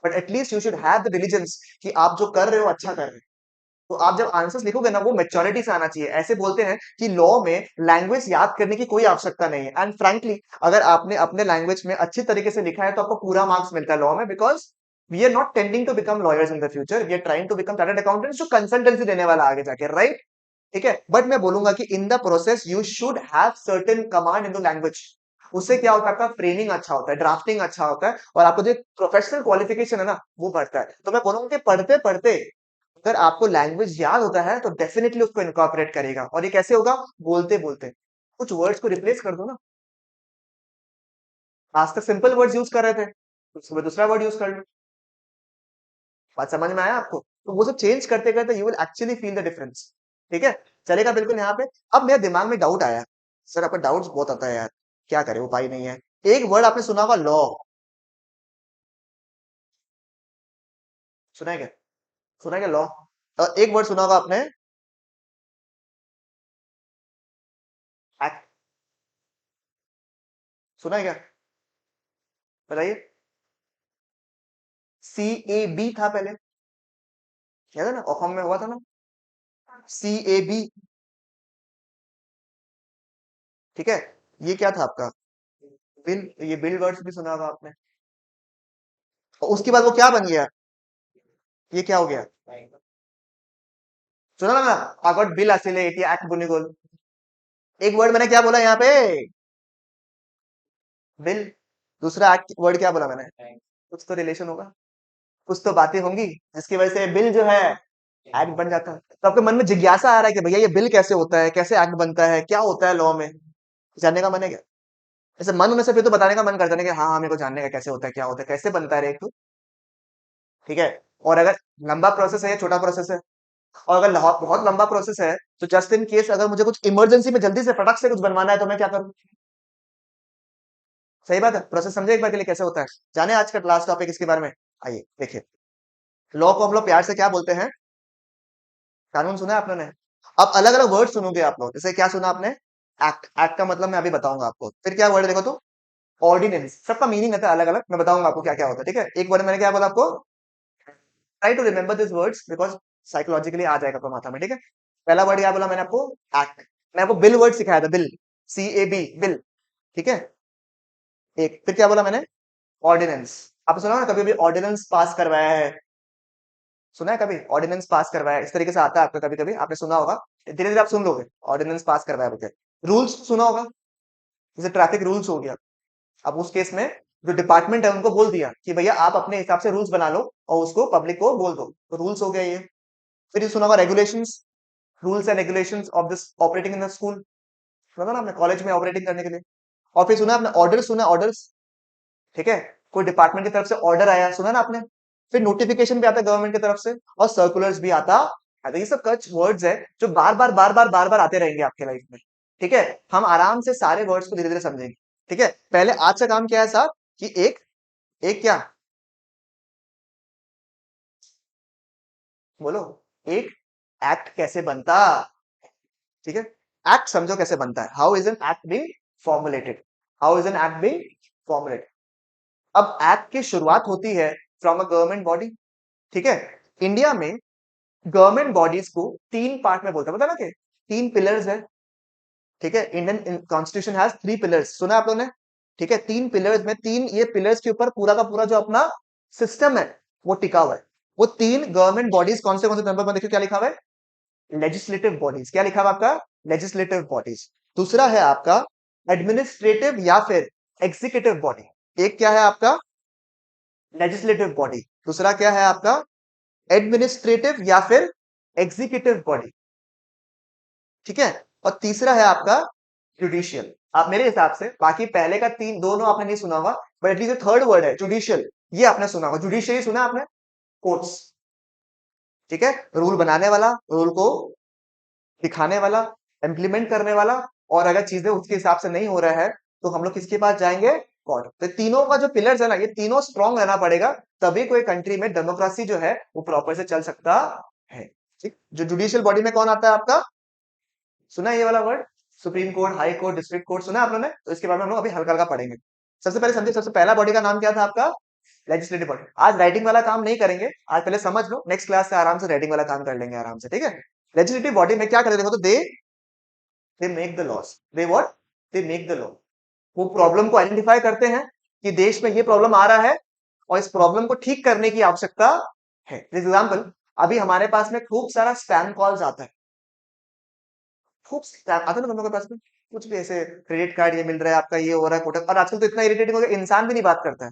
but at least you should have the diligence कि आप जो कर रहे हो अच्छा कर रहे हो। तो आप जब आंसर्स लिखोगे ना, वो मेच्योरिटी से आना चाहिए। ऐसे बोलते हैं कि लॉ में लैंग्वेज याद करने की कोई आवश्यकता नहीं है। एंड फ्रैंकली, अगर आपने अपने लैंग्वेज में अच्छी तरीके से लिखा है तो आपको पूरा मार्क्स मिलता है लॉ में, because we are not tending to become lawyers in the future, we are trying to become chartered accountants जो कंसल्टेंसी देने वाला आगे जाके, राइट? ठीक है, बट मैं बोलूंगा कि in the process you should have certain command in the language. उससे क्या होता है, आपका फ्रेमिंग अच्छा होता है, ड्राफ्टिंग अच्छा होता है, और आपको जो प्रोफेशनल क्वालिफिकेशन है ना, वो बढ़ता है। तो मैं बोलूंगा कि पढ़ते पढ़ते अगर आपको लैंग्वेज याद होता है तो डेफिनेटली उसको इनकॉर्पोरेट करेगा। और ये कैसे होगा? बोलते बोलते कुछ वर्ड्स को रिप्लेस कर दो ना। आज तक सिंपल वर्ड्स यूज कर रहे थे, तो सुबह दूसरा वर्ड यूज कर लो। बात समझ में आया आपको? तो वो सब चेंज करते करते you will actually feel the difference. ठीक है, चलेगा बिल्कुल यहाँ पे। अब मेरे दिमाग में डाउट आया, सर आपका डाउट्स बहुत आता है यार, क्या करें, उपाय नहीं है। एक वर्ड आपने सुना होगा, लॉ। सुना है क्या? सुना है क्या लॉ? एक वर्ड सुना होगा आपने, एक्ट। सुना है क्या? बताइए। CAB था पहले, याद है ना, ऑफम में हुआ था ना, CAB। ठीक है, ये क्या था आपका? बिल। ये बिल वर्ड्स भी सुना होगा आपने। और उसके बाद वो क्या बन गया? ये क्या हो गया? सुना ना, आगोट बिल असिले एक्ट बुनिगोल। एक वर्ड मैंने क्या बोला यहाँ पे? बिल। दूसरा एक्ट वर्ड क्या बोला मैंने? कुछ तो रिलेशन होगा, कुछ तो बातें होंगी जिसकी वजह से बिल जो है एक्ट बन जाता है। तो आपके मन में जिज्ञासा आ रहा है कि भैया ये बिल कैसे होता है, कैसे एक्ट बनता है, क्या होता है लॉ में? जानने का मन है क्या? ऐसे मन में से फिर तो बताने का मन करता है कि हाँ हाँ मेरे को जानने का, कैसे होता है, क्या होता है, कैसे बनता है रे एक तो। ठीक है, और अगर लंबा प्रोसेस है या छोटा प्रोसेस है, और अगर बहुत लंबा प्रोसेस है, तो जस्ट इन केस अगर मुझे कुछ इमरजेंसी में जल्दी से फटक से कुछ बनवाना है तो मैं क्या करूं? सही बात है, प्रोसेस समझे एक बार के लिए कैसे होता है। जाने आज का लास्ट टॉपिक इसके बारे में। आइए देखिए, लॉ को हम लोग प्यार से क्या बोलते हैं? कानून सुना है आपने ने? अब अलग अलग वर्ड सुनोगे आप लोग, जैसे क्या सुना आपने? एक्ट। एक्ट का मतलब मैं अभी बताऊंगा आपको। फिर क्या वर्ड देखो तो, ऑर्डिनेंस। सबका मीनिंग रहता है अलग अलग, मैं बताऊंगा आपको क्या क्या होता है। ठीक है, एक वर्ड मैंने क्या बोला आपको, try to remember this words because psychologically आ जाएगा आपको माथा में। ठीक है, पहला वर्ड क्या बोला मैंने आपको? एक्ट। मैं आपको बिल वर्ड सिखाया था, बिल, CAB, बिल। ठीक है, एक। फिर क्या बोला मैंने? ऑर्डिनेंस। आपने सुना ना कभी भी ऑर्डिनेंस पास करवाया है? सुना है कभी ऑर्डिनेंस पास करवाया है? इस तरीके से आता है आपका, कभी कभी आपने सुना होगा, धीरे धीरे आप सुन लोगे। ऑर्डिनेंस पास करवाया बोलते हैं। रूल्स सुना होगा, जैसे ट्रैफिक रूल्स हो गया। अब उस केस में जो डिपार्टमेंट है उनको बोल दिया कि भैया आप अपने हिसाब से रूल्स बना लो और उसको पब्लिक को बोल दो, तो रूल्स हो गया ये। फिर ये सुना होगा regulations, rules and regulations of this operating in the school. सुना था ना आपने, कॉलेज में ऑपरेटिंग करने के लिए। और फिर सुना आपने ऑर्डर, सुना ऑर्डर्स। ठीक है, कोई डिपार्टमेंट की तरफ से ऑर्डर आया, सुना ना आपने। फिर नोटिफिकेशन भी आता है गवर्नमेंट की तरफ से, और सर्कुलर्स भी आता है। तो ये सब कच वर्ड्स है जो बार बार आते रहेंगे आपके लाइफ में। ठीक है, हम आराम से सारे वर्ड्स को धीरे धीरे समझेंगे। ठीक है, पहले आज का काम क्या है साहब, कि एक, एक क्या, बोलो, एक एक्ट कैसे बनता। ठीक है, एक्ट समझो कैसे बनता है, how is an act being formulated, how is an act being formulated. अब एक्ट की शुरुआत होती है फ्रॉम अ गवर्नमेंट बॉडी। ठीक है, इंडिया में गवर्नमेंट बॉडीज को तीन पार्ट में बोलता है, पता ना, कि तीन पिलर्स है। ठीक है, Indian constitution has three pillars, सुना आप लोगों ने? ठीक है, तीन पिलर्स में, तीन ये पिलर्स के ऊपर पूरा का पूरा जो अपना सिस्टम है वो टिका हुआ है। वो तीन गवर्नमेंट बॉडीज कौन से नंबर पर, देखिए क्या लिखा हुआ है, लेजिस्लेटिव बॉडीज। क्या लिखा हुआ आपका? Legislative bodies. दूसरा है आपका एडमिनिस्ट्रेटिव या फिर एग्जीक्यूटिव बॉडी। एक क्या है आपका? Legislative body. दूसरा क्या है आपका? एडमिनिस्ट्रेटिव या फिर एग्जीक्यूटिव बॉडी। ठीक है, और तीसरा है आपका जुडिशियल। आप मेरे हिसाब से बाकी पहले का तीन, दोनों आपने नहीं सुना होगा, बट एटलीस्ट थर्ड वर्ड है जुडिशियल, ये आपने सुना होगा। जुडिशियरी सुना आपने? कोर्ट्स। ठीक है, रूल बनाने वाला, रूल को दिखाने वाला, इम्प्लीमेंट करने वाला, और अगर चीजें उसके हिसाब से नहीं हो रहा है तो हम लोग किसके पास जाएंगे? कोर्ट। तो तीनों का जो पिलर्स है ना, ये तीनों स्ट्रांग रहना पड़ेगा, तभी कोई कंट्री में डेमोक्रेसी जो है वो प्रॉपर से चल सकता है। ठीक, जो जुडिशियल बॉडी में कौन आता है आपका? सुना है ये वाला word? Supreme court, high court, district court, सुना है आप लोगों ने? तो इसके बारे में हम लोग अभी हल्का हल्का पढ़ेंगे। सबसे पहले समझिए, सबसे पहला बॉडी का नाम क्या था आपका? Legislative body. आज राइटिंग वाला काम नहीं करेंगे, आज पहले समझ लो, नेक्स्ट क्लास से आराम से राइटिंग वाला काम कर लेंगे आराम से, ठीक है। लेजिस्लेटिव बॉडी में क्या करते देखो, तो they make the loss, they what, they make the law. वो प्रॉब्लम को आइडेंटिफाई करते हैं कि देश में ये प्रॉब्लम आ रहा है और इस प्रॉब्लम को ठीक करने की आवश्यकता है। एग्जाम्पल, अभी हमारे पास में खूब सारा स्पैम कॉल्स आता है, खूब स्पैम आता है ना तुम लोगों के पास में, कुछ भी ऐसे क्रेडिट कार्ड ये मिल रहा है आपका, ये हो रहा है कोटा, और आजकल तो इतना इरिटेटिंग हो गया, इंसान भी नहीं बात करता है,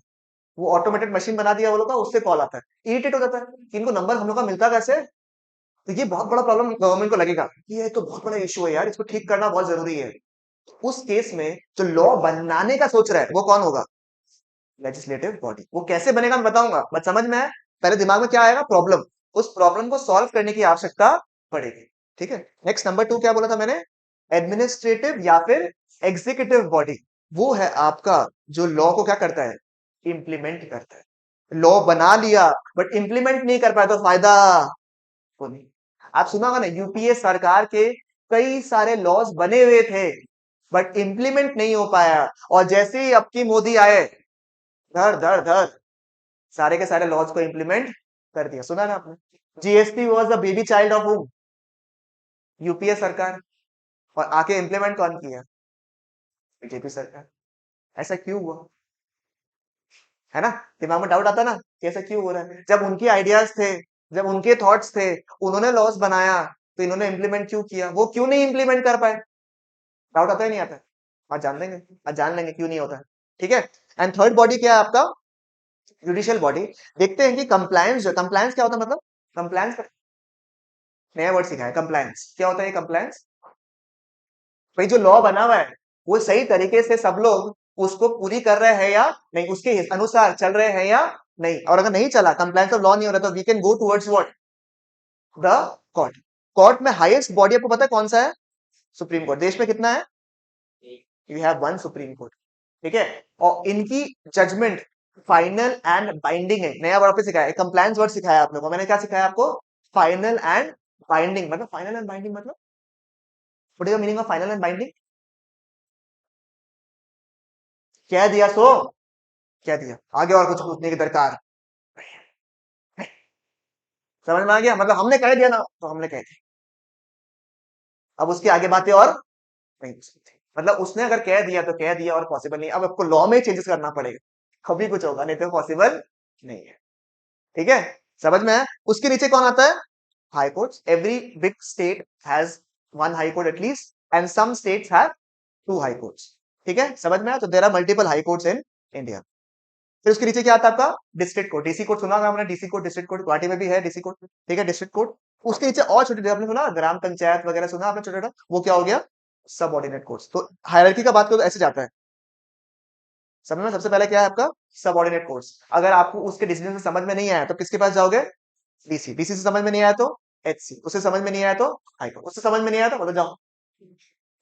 वो ऑटोमेटेड मशीन बना दिया वो लोग का, उससे कॉल आता है, इरिटेट हो जाता है कि इनको नंबर हम लोग का मिलता कैसे। तो ये बहुत बड़ा प्रॉब्लम गवर्नमेंट को लगेगा कि ये तो बहुत बड़ा इशू है यार, इसको ठीक करना बहुत जरूरी है। उस केस में जो लॉ बनाने का सोच रहा है वो कौन होगा, लेजिस्लेटिव बॉडी। वो कैसे बनेगा मैं बताऊंगा, बट समझ में आया, पहले दिमाग में क्या आएगा, प्रॉब्लम, उस प्रॉब्लम को सॉल्व करने की आवश्यकता पड़ेगी, ठीक है। नेक्स्ट नंबर 2 क्या बोला था मैंने, एडमिनिस्ट्रेटिव या फिर एग्जीक्यूटिव बॉडी। वो है आपका जो लॉ को क्या करता है, इंप्लीमेंट करता है। लॉ बना लिया बट इंप्लीमेंट नहीं कर पाया तो फायदा को नहीं। आप सुना होगा ना, यूपीए सरकार के कई सारे लॉज बने हुए थे बट इंप्लीमेंट नहीं हो पाया, और जैसे ही अब की मोदी आए, धर धर धर सारे के सारे लॉज को इंप्लीमेंट कर दिया। सुना ना आपने, GST was the baby child of home, UPA सरकार, और आके इंप्लीमेंट कौन किया, बीजेपी सरकार। ऐसा क्यों हुआ, है ना। दिमाग में डाउट आता ना कि ऐसा क्यों हो रहा है, जब उनकी आइडियाज थे, जब उनके थॉट्स थे, उन्होंने लॉस बनाया, तो इन्होंने इंप्लीमेंट क्यों किया, वो क्यों नहीं इंप्लीमेंट कर पाए। डाउट आता है नहीं आता है, आज जान लेंगे, आज जान लेंगे क्यों नहीं होता है, ठीक है। एंड थर्ड बॉडी क्या है आपका, जुडिशियल बॉडी। देखते हैं कि कंप्लायंस, जो कंप्लायंस क्या होता है, मतलब कंप्लायंस का नया वर्ड सीखा है, कंप्लायंस क्या होता है, कंप्लायंस भाई जो लॉ बना हुआ है वो सही तरीके से सब लोग उसको पूरी कर रहे हैं या नहीं, उसके अनुसार चल रहे हैं या नहीं, और अगर नहीं चला, कंप्लायंस ऑफ लॉ नहीं हो रहा, तो we can go towards what, the court. Court में हाईएस्ट बॉडी आपको पता है कौन सा है, सुप्रीम कोर्ट। देश में कितना है, you have one supreme court, ठीक है। और इनकी जजमेंट फाइनल एंड बाइंडिंग है। नया वर्ड पे सिखाया है, कंप्लायंस वर्ड सिखाया आप लोगों को मैंने, क्या सिखाया आपको, फाइनल एंड बाइंडिंग। मतलब फाइनल एंड बाइंडिंग मतलब what is the meaning of final and binding, कह दिया सो कह दिया, आगे और कुछ पूछने की दरकार, समझ में आ गया, मतलब हमने कह दिया ना तो हमने कह दिया, अब उसकी आगे बातें और नहीं पूछ सकते। मतलब उसने अगर कह दिया तो कह दिया और पॉसिबल नहीं, अब आपको लॉ में चेंजेस करना पड़ेगा, अभी कुछ होगा नहीं तो पॉसिबल नहीं है, ठीक है। समझ में है, उसके नीचे कौन आता है, high courts. Every big state has one high court at least, and some states have two high courts, ठीक है। समझ में आया, तो there are multiple high courts in India. फिर उसके नीचे क्या आता है आपका, डिस्ट्रिक्ट कोर्ट। डीसी कोर्ट सुना होगा हमने, DC court, district court, Guwahati में भी है डीसी कोर्ट, ठीक है, डिस्ट्रिक्ट कोर्ट। उसके नीचे और छोटे, आपने सुना ग्राम पंचायत वगैरह, सुना आपने छोटा छोटा, वो क्या हो गया, सब ऑर्डिनेट कोर्ट्स। तो हायरार्की का बात करो तो ऐसे जाता है, समझ में, सबसे पहले क्या है आपका, सब ऑर्डिनेट कोर्ट्स। अगर आपको उसके डिसीजन से समझ में नहीं आया तो किसके पास जाओगे, डीसी। डीसी से समझ में नहीं आया तो एचसी, उससे समझ में नहीं आया तो हाईकोर्ट, उससे समझ में नहीं आया तो मतलब जाओ,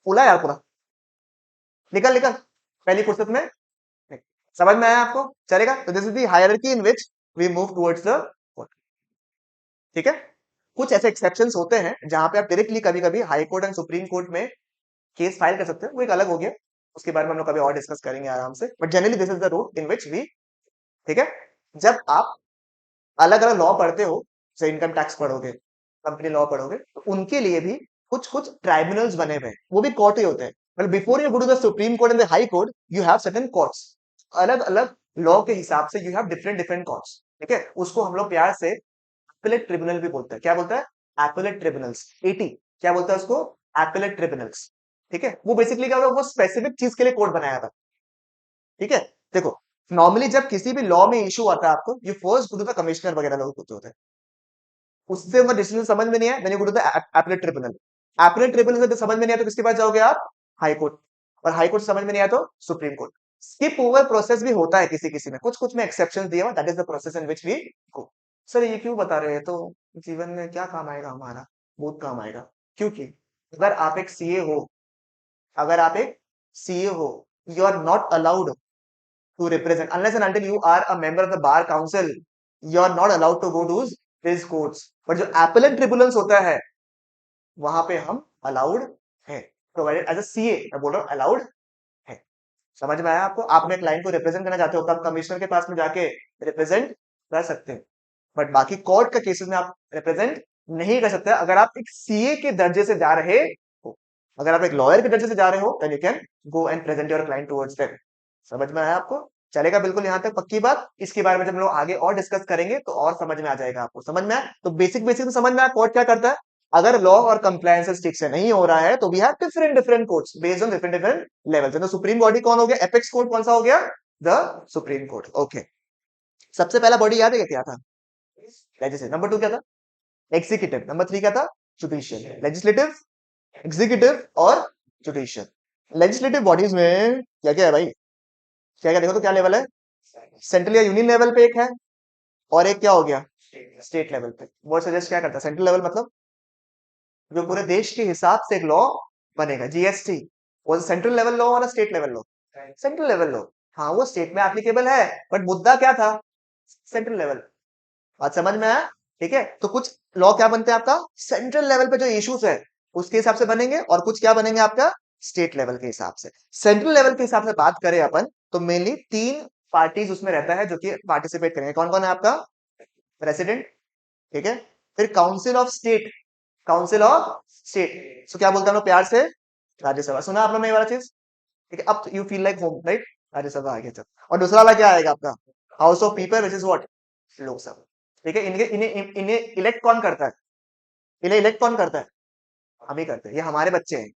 पूरा यार पूरा, निकल निकल, पहली फुर्सत में निकल। समझ में आया आपको, चलेगा। तो this is the hierarchy in which we move towards the court, ठीक है। कुछ ऐसे एक्सेप्शंस होते हैं जहां पे आप डायरेक्टली कभी कभी high court and supreme court में केस फाइल कर सकते हो, वो एक अलग हो गया, उसके बारे में हम लोग कभी और डिस्कस करेंगे आराम से, but generally this is the route in which we, ठीक है। जब आप अलग अलग लॉ पढ़ते हो, जैसे इनकम टैक्स पढ़ोगे, कंपनी लॉ पढ़ोगे, तो उनके लिए भी कुछ कुछ ट्राइब्यूनल्स बने हुए हैं, वो भी कोर्ट ही होते हैं। मतलब before you go to the supreme court and the high court, you have certain courts, अलग अलग लॉ के हिसाब से you have different different courts, ठीक है। उसको हम लोग प्यार से एपेलेट ट्रिब्यूनल भी बोलते हैं, क्या बोलता है, एपेलेट ट्रिब्यूनल्स, एटी, क्या बोलता है उसको, एपेलेट ट्रिब्यूनल्स, ठीक है। वो बेसिकली क्या होता है, वो स्पेसिफिक चीज के लिए कोड बनाया था, ठीक है। देखो, नॉर्मली जब किसी भी लॉ में इशू आता है आपको, you first go to the commissioner वगैरह लोग होते हैं, उससे अगर डिसीजन समझ में नहीं आया, then you go to the appellate tribunal. Appellate tribunal से समझ में नहीं आया तो किसके पास जाओगे आप, हाई कोर्ट, और हाई कोर्ट समझ में नहीं आया तो supreme court. Skip over process भी होता है किसी किसी में, कुछ कुछ में एक्सेप्शन दिया हुआ, that is the process in which we go. Sir ये क्यों बता रहे हैं, तो जीवन में क्या काम आएगा हमारा, बहुत काम आएगा, क्योंकि अगर आप एक सीए हो, अगर आप एक सीए हो, you are not allowed to represent unless and until you are a member of the bar council, you are not allowed to go to these courts। but जो appellate tribunals होता है वहां पे हम अलाउड है, provided as a CA, मैं बोल रहा हूं अलाउड है, समझ में आया आपको? आपने क्लाइंट को रिप्रेजेंट करना चाहते हो तो आप कमिश्नर के पास में जाके रिप्रेजेंट कर सकते हैं, बट बाकी कोर्ट का केसेस में आप रिप्रेजेंट नहीं कर सकते अगर आप एक सीए के दर्जे से जा रहे हो। अगर आप एक लॉयर के दर्जे से जा रहे हो then you can go and present your client towards them. समझ में आया आपको? चलेगा बिल्कुल यहाँ तक पक्की बात। इसके बारे में जब हम लोग आगे और डिस्कस करेंगे तो और समझ में आ जाएगा आपको। समझ में आया? तो बेसिक बेसिक तो समझ में आया कोर्ट क्या करता है। अगर लॉ और कंप्लायंस ठीक से नहीं हो रहा है तो we have different different courts based on different different levels. तो सुप्रीम बॉडी कौन हो गया? एपेक्स कोर्ट कौन सा हो गया? The supreme court. ओके, सबसे पहला बॉडी याद है क्या था? लेजिस्लेटिव। नंबर 2 क्या था? एग्जीक्यूटिव। नंबर 3 क्या था? जुडिशियल। लेजिस्लेटिव, एग्जीक्यूटिव और जुडिशियल। लेजिस्लेटिव बॉडीज में क्या क्या है भाई? क्या क्या देखो तो क्या लेवल है? सेंट्रल या यूनियन लेवल पे एक है और एक क्या हो गया? स्टेट लेवल पे। वो सजेस्ट क्या करता है? सेंट्रल लेवल मतलब जो पूरे देश के हिसाब से एक लॉ बनेगा, जीएसटी। वो सेंट्रल लेवल लॉ और state level law? Central level law. हाँ, वो स्टेट में एप्लीकेबल है बट मुद्दा क्या था? Central level. बात समझ में आया? ठीक है, तो कुछ लॉ क्या बनते हैं आपका सेंट्रल लेवल पे जो इश्यूज है उसके हिसाब से बनेंगे और कुछ क्या बनेंगे आपका स्टेट लेवल के हिसाब से। सेंट्रल लेवल के हिसाब से बात करें अपन तो मेनली 3 पार्टीज उसमें रहता है जो कि पार्टिसिपेट करेंगे। कौन कौन है आपका? प्रेसिडेंट, ठीक है, फिर council of state, council of state so क्या बोलते हैं हम लोग प्यार से? राज्यसभा। सुना आप लोगों ने ये वाला चीज? ठीक है, अब you feel like home right? Rajya Sabha आ गया। चल, और दूसरा वाला क्या आएगा आपका? House of people which is what? Lok Sabha. ठीक है, इनके इन्हें इन्हें इलेक्ट कौन करता है? इन्हें इलेक्ट कौन करता है? हम ही करते हैं, ये हमारे बच्चे हैं।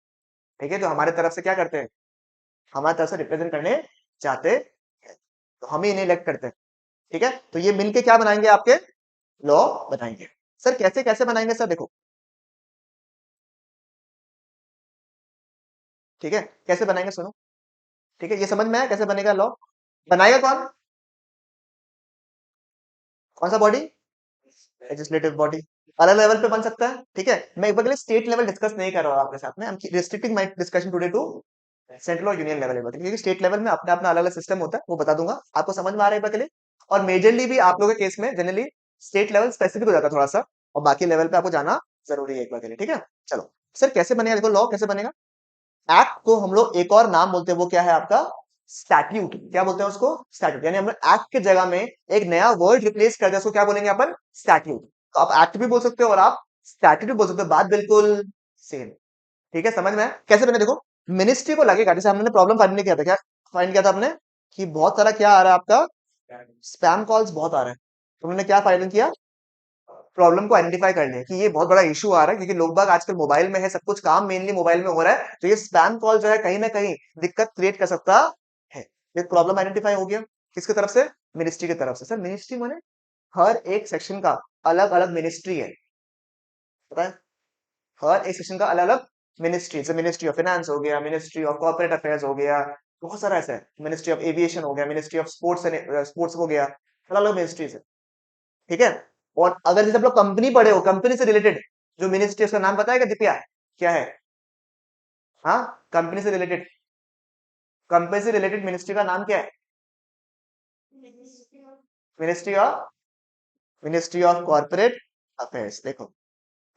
ठीक है, जो हमारे तरफ से क्या करते हैं? हमारे तरफ से रिप्रेजेंट करने चाहते हैं, तो हम ही इन्हें इलेक्ट करते हैं। ठीक है, तो ये मिलके क्या बनाएंगे? आपके लॉ बनाएंगे। सर कैसे कैसे बनाएंगे सर? देखो, ठीक है, कैसे बनाएंगे सुनो। ठीक है, ये समझ में आया कैसे बनेगा लॉ? बनाएगा कौन? कौन सा बॉडी? Legislative body. अलग लेवल पे बन सकता है। ठीक है, मैं एक बार के लिए स्टेट लेवल डिस्कस नहीं कर रहा हूँ आपके साथ में। I am restricting my discussion today to central और यूनियन लेवल पे, क्योंकि स्टेट लेवल में अपना अपना अलग अलग सिस्टम होता है, वो बता दूंगा। आपको समझ में आ रहा है एक बार के लिए? और मेजरली भी आप लोगों के केस में जनरली स्टेट लेवल स्पेसिफिक हो जाता है थोड़ा सा, और बाकी लेवल पे आपको जाना जरूरी है एक बार के लिए। ठीक है, चलो। सर कैसे बनेगा? देखो लॉ कैसे बनेगा। एक्ट को हम लोग एक और नाम बोलते हैं, वो क्या है आपका? स्टैट्यूट। क्या बोलते हैं उसको? स्टैट्यूट। यानी हम लोग एक्ट की जगह में एक नया वर्ड रिप्लेस कर दिया, उसको क्या बोलेंगे अपन? स्टैट्यूट। तो आप एक्ट भी बोल सकते हो और आप स्टैट्यूट भी बोल सकते हो, बात बिल्कुल सेम। ठीक है, समझ में आया? कैसे बने देखो। मिनिस्ट्री को लगेगा, जैसे हमने प्रॉब्लम फाइंड नहीं किया था, क्या फाइंड किया था हमने? कि बहुत सारा क्या आ रहा है आपका? स्पैम कॉल्स बहुत आ रहे हैं। तो उन्होंने क्या फाइंड किया? प्रॉब्लम को आइडेंटिफाई कर लिया कि ये बहुत बड़ा इशू आ रहा है, क्योंकि लोग बाग आजकल मोबाइल में है, सब कुछ काम मेनली मोबाइल में हो रहा है, तो ये स्पैम कॉल जो है कहीं ना कहीं दिक्कत क्रिएट कर सकता है। एक प्रॉब्लम आइडेंटिफाई हो गया। किसकी तरफ से? मिनिस्ट्री की तरफ से। सर मिनिस्ट्री माने हर एक सेक्शन का अलग अलग मिनिस्ट्री है, पता है? हर एक सेक्शन का अलग अलग मिनिस्ट्री, जैसे मिनिस्ट्री ऑफ फाइनेंस हो गया, मिनिस्ट्री ऑफ कॉर्पोरेट अफेयर्स हो गया, बहुत सारा ऐसा है। मिनिस्ट्री ऑफ एविएशन हो गया, ministry of sports and sports हो गया, अलग अलग मिनिस्ट्रीज है। ठीक है, और अगर जैसे आप लोग कंपनी पढ़े हो, कंपनी से रिलेटेड जो मिनिस्ट्री, उसका नाम पता है क्या दिव्या? क्या है? हाँ, कंपनी से रिलेटेड, कंपनी से रिलेटेड मिनिस्ट्री का नाम क्या है? Ministry of corporate affairs. देखो,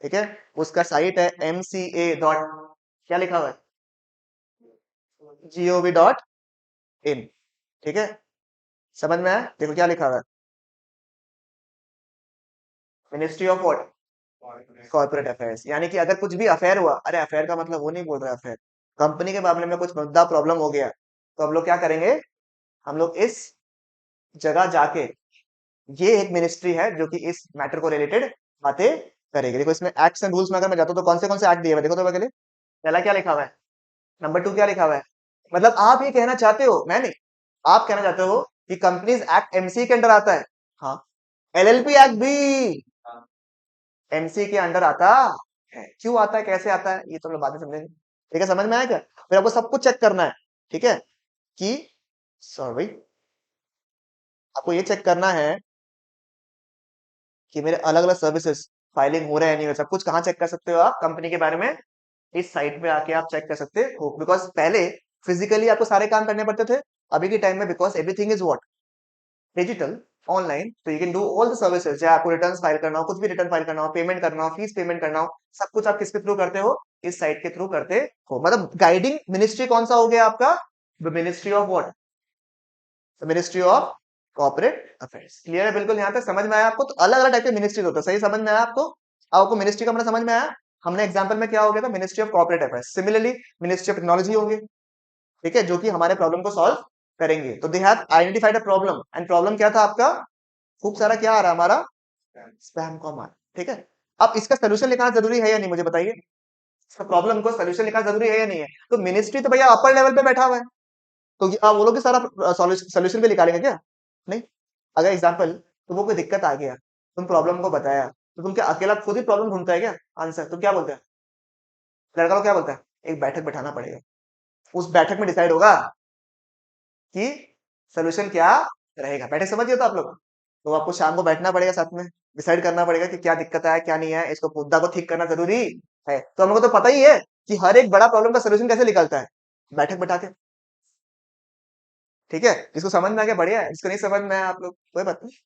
ठीक है, उसका साइट है MCA क्या लिखा हुआ है? gov.in। ठीक है, समझ में आया? देखो क्या लिखा हुआ है, ministry of what? Corporate affairs. यानी कि अगर कुछ भी अफेयर हुआ, अरे अफेयर का मतलब वो नहीं बोल रहा, अफेयर कंपनी के मामले में कुछ मुद्दा प्रॉब्लम हो गया, तो हम लोग क्या करेंगे? हम लोग इस जगह जाके, ये एक मिनिस्ट्री है जो कि इस मैटर को रिलेटेड बातें करेगी। देखो इसमें एक्ट्स एंड रूल्स में अगर मैं जाता हूँ तो कौन से एक्ट दिए हुए हैं? देखो तो पहले पहला क्या लिखा हुआ है? नंबर 2 क्या लिखा हुआ है? मतलब आप ये कहना चाहते हो, मैं नहीं, आप कहना चाहते हो कि कंपनीज एक्ट एमसी के अंडर आता है? हाँ, एलएलपी एक्ट भी एमसी के अंडर आता है। क्यों आता है, कैसे आता है, ये तो हम लोग बाद में समझेंगे। ठीक है, समझ में आया क्या? फिर आपको सब कुछ चेक करना है। ठीक है, कि सॉरी, आपको ये चेक करना है कि मेरे अलग अलग सर्विसेज फाइलिंग हो रहे हैं नहीं हो रहे। सब कुछ कहाँ चेक कर सकते हो आप कंपनी के बारे में? इस साइट पे आके आप चेक कर सकते हो, बिकॉज पहले फिजिकली आपको सारे काम करने पड़ते थे। अभी के टाइम में because everything is what? Digital, online, तो you can do all the services. चाहे आपको रिटर्न फाइल करना हो, कुछ भी रिटर्न फाइल करना हो, पेमेंट करना हो, फीस पेमेंट करना हो, सब कुछ आप किसके थ्रू करते हो? इस साइट के थ्रू करते हो। मतलब गाइडिंग मिनिस्ट्री कौन सा हो गया आपका? The ministry of what? The ministry of corporate affairs. Clear है बिल्कुल? यहाँ तक समझ में आया आपको? तो अलग अलग टाइप के मिनिस्ट्री होता है, सही समझ में आया आपको? आपको मिनिस्ट्री का मतलब समझ में आया? हमने एग्जाम्पल में क्या हो गया था, ministry of corporate affairs. Similarly ministry of technology होंगे, ठीक है, जो कि हमारे प्रॉब्लम को सॉल्व करेंगे। तो they have identified a problem, and problem क्या था आपका? खूब सारा क्या आ रहा है हमारा? स्पैम कॉल आ रहा है, ठीक है। अब इसका सोल्यूशन निकालना जरूरी है या नहीं, मुझे बताइए। इसका प्रॉब्लम को सोल्यूशन निकालना जरूरी है या नहीं है? तो मिनिस्ट्री तो भैया अपर लेवल पे बैठा हुआ है, तो वो लोग भी सारा सोल्यूशन पे निकालेंगे क्या? नहीं। अगर एग्जाम्पल, तो वो कोई दिक्कत आ गया, तुम प्रॉब्लम को बताया, तो तुम क्या अकेला खुद ही प्रॉब्लम ढूंढता है क्या आंसर? तुम क्या बोलते हैं? लड़का लोग क्या बोलता है? एक बैठक बैठाना पड़ेगा, उस बैठक में डिसाइड होगा कि सोल्यूशन क्या रहेगा। बैठक समझिए तो आप लोग, तो आपको शाम को बैठना पड़ेगा, साथ में डिसाइड करना पड़ेगा कि क्या दिक्कत है क्या नहीं है, इसको मुद्दा को ठीक करना जरूरी है। तो हम लोग को तो पता ही है कि हर एक बड़ा प्रॉब्लम का सोल्यूशन कैसे निकलता है, बैठक बैठा के, ठीक है। इसको समझ में आ गया, बढ़िया है। इसको नहीं समझ में आया आप लोग, कोई बात नहीं,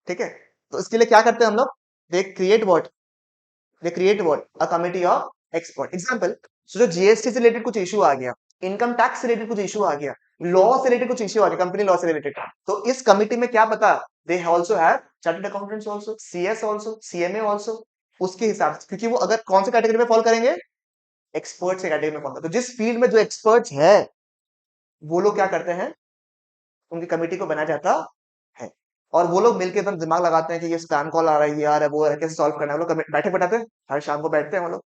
ठीक है। तो इसके लिए क्या करते हैं हम लोग? They create what? They create what? A committee of expert. Example, so जो जीएसटी से रिलेटेड कुछ इशू आ गया, इनकम टैक्स से रिलेटेड कुछ इशू आ गया, लॉ से रिलेटेड कुछ इशू आ गया, कंपनी लॉ से रिलेटेड, तो इस कमिटी में क्या पता, they also have chartered accountants also, CS also, CMA also, उसके हिसाब से, क्योंकि वो अगर कौन से कैटेगरी में फॉल करेंगे? एक्सपर्ट्स के कैटेगरी में फॉल करेंगे। तो जिस फील्ड में जो एक्सपर्ट्स है, वो लोग क्या करते हैं, उनकी कमेटी को बनाया जाता है, और वो लोग मिलकर एकदम दिमाग लगाते हैं कि ये स्पैम कॉल आ रहा है, ये आ रहा है, वो आ रहा है, कैसे सॉल्व करना है। वो लोग बैठे बैठाते हैं, हर शाम को बैठते हैं वो लोग,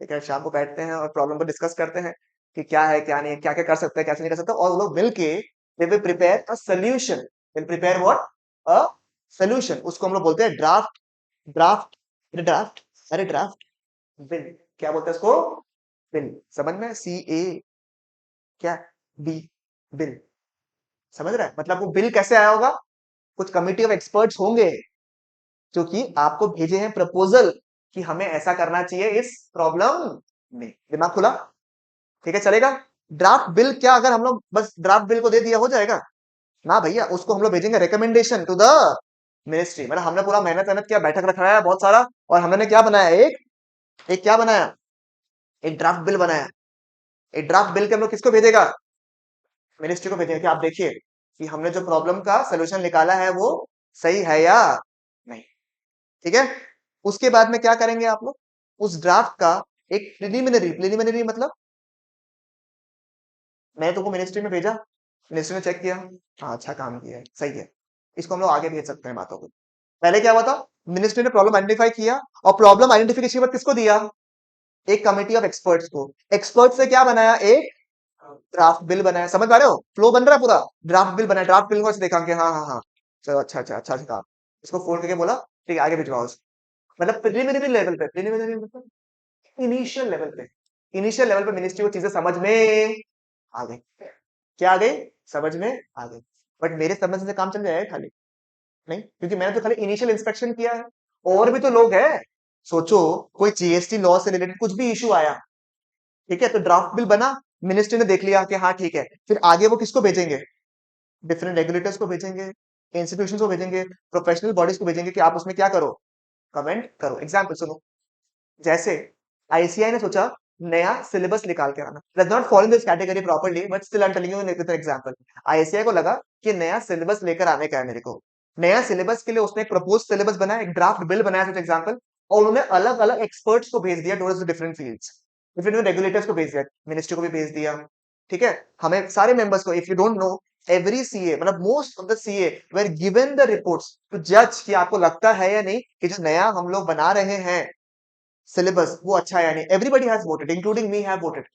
ठीक है, शाम को बैठते हैं और प्रॉब्लम को डिस्कस करते हैं कि क्या है क्या नहीं है, क्या क्या कर सकते हैं, कैसे नहीं कर सकते, और वो लोग मिलके they will prepare a solution. Will prepare what? A solution. उसको हम लोग बोलते हैं ड्राफ्ट। ड्राफ्ट, ड्राफ्ट, अरे ड्राफ्ट बिल, क्या बोलते हैं इसको? बिल। समझ में? सी ए, क्या, बी, बिल। समझ रहा है? मतलब वो बिल कैसे आया होगा? कुछ कमिटी ऑफ एक्सपर्ट्स होंगे जो कि आपको भेजे हैं प्रपोजल कि हमें ऐसा करना चाहिए इस प्रॉब्लम में। दिमाग खुला? ठीक है, चलेगा। ड्राफ्ट बिल क्या, अगर हम लोग बस ड्राफ्ट बिल को दे दिया हो जाएगा? ना भैया, उसको हम लोग भेजेंगे रिकमेंडेशन टू द मिनिस्ट्री। मतलब हमने पूरा मेहनत मेहनत किया, बैठक रखवाया बहुत सारा, और हमने क्या बनाया, एक एक क्या बनाया, एक ड्राफ्ट बिल बनाया। एक ड्राफ्ट बिल के हम लोग किसको भेजेगा? मिनिस्ट्री को भेजेंगे कि आप देखिए कि हमने जो प्रॉब्लम का सोल्यूशन निकाला है वो सही है या नहीं, ठीक है। उसके बाद में क्या करेंगे आप लोग? उस ड्राफ्ट का एक प्रिलिमिनरी, प्रिलिमिनरी मतलब मैंने तुमको मिनिस्ट्री में भेजा, मिनिस्ट्री ने चेक किया, हाँ अच्छा काम किया है, सही है, इसको हम लोग आगे भेज सकते हैं बातों को। पहले क्या हुआ था? मिनिस्ट्री ने प्रॉब्लम आइडेंटिफाई किया, और प्रॉब्लम आइडेंटिफिकेशन के बाद किसको दिया? एक कमिटी ऑफ एक्सपर्ट्स को। एक्सपर्ट से क्या बनाया? एक ड्राफ्ट बिल बनाया। समझ पा रहे हो? फ्लो बन रहा है पूरा। ड्राफ्ट बिल बनाया, ड्राफ्ट बिल को ऐसे देखा कि हाँ हाँ हाँ, चलो अच्छा अच्छा अच्छा अच्छा काम। इसको फोल्ड करके बोला ठीक है आगे भिजवाओ। मतलब प्रिलिमिनरी लेवल पे, प्रिलिमिनरी मतलब इनिशियल लेवल पे, इनिशियल लेवल पे मिनिस्ट्री को चीजें समझ में आ गई। क्या आ गई? समझ में आ गई। बट मेरे समझ से काम चल जाएगा खाली? नहीं, क्योंकि मैंने तो खाली इनिशियल इंस्पेक्शन किया है, और भी तो लोग हैं। सोचो, कोई जीएसटी लॉ से रिलेटेड कुछ भी इशू आया, ठीक है, तो ड्राफ्ट बिल बना, मिनिस्ट्री ने देख लिया कि हाँ ठीक है, फिर आगे वो किसको भेजेंगे? डिफरेंट रेगुलेटर्स को भेजेंगे, इंस्टीट्यूशन को भेजेंगे, प्रोफेशनल बॉडीज को भेजेंगे कि आप उसमें क्या करो, कमेंट करो। एग्जाम्पल सुनो, जैसे आईसीआई ने सोचा नया सिलेबस निकाल के आना, does not follow in this category properly, but still I am telling you with example. ICI को लगा कि नया सिलेबस लेकर आने का है मेरे को। नया सिलेबस के लिए उसने एक प्रपोज सिलेबस बनाया, एक ड्राफ्ट बिल बनाया फॉर एग्जांपल, और उन्होंने अलग अलग एक्सपर्ट्स को भेज दिया towards different fields. Different regulators को भेज दिया, मिनिस्ट्री को भी भेज दिया, ठीक है, हमें सारे मेंबर्स को। If you don't know, every CA, मतलब most of the CA were given the reports to जज कि आपको लगता है या नहीं कि जो नया हम लोग बना रहे हैं सिलेबस वो अच्छा है या नहीं। Everybody has voted, including me have voted,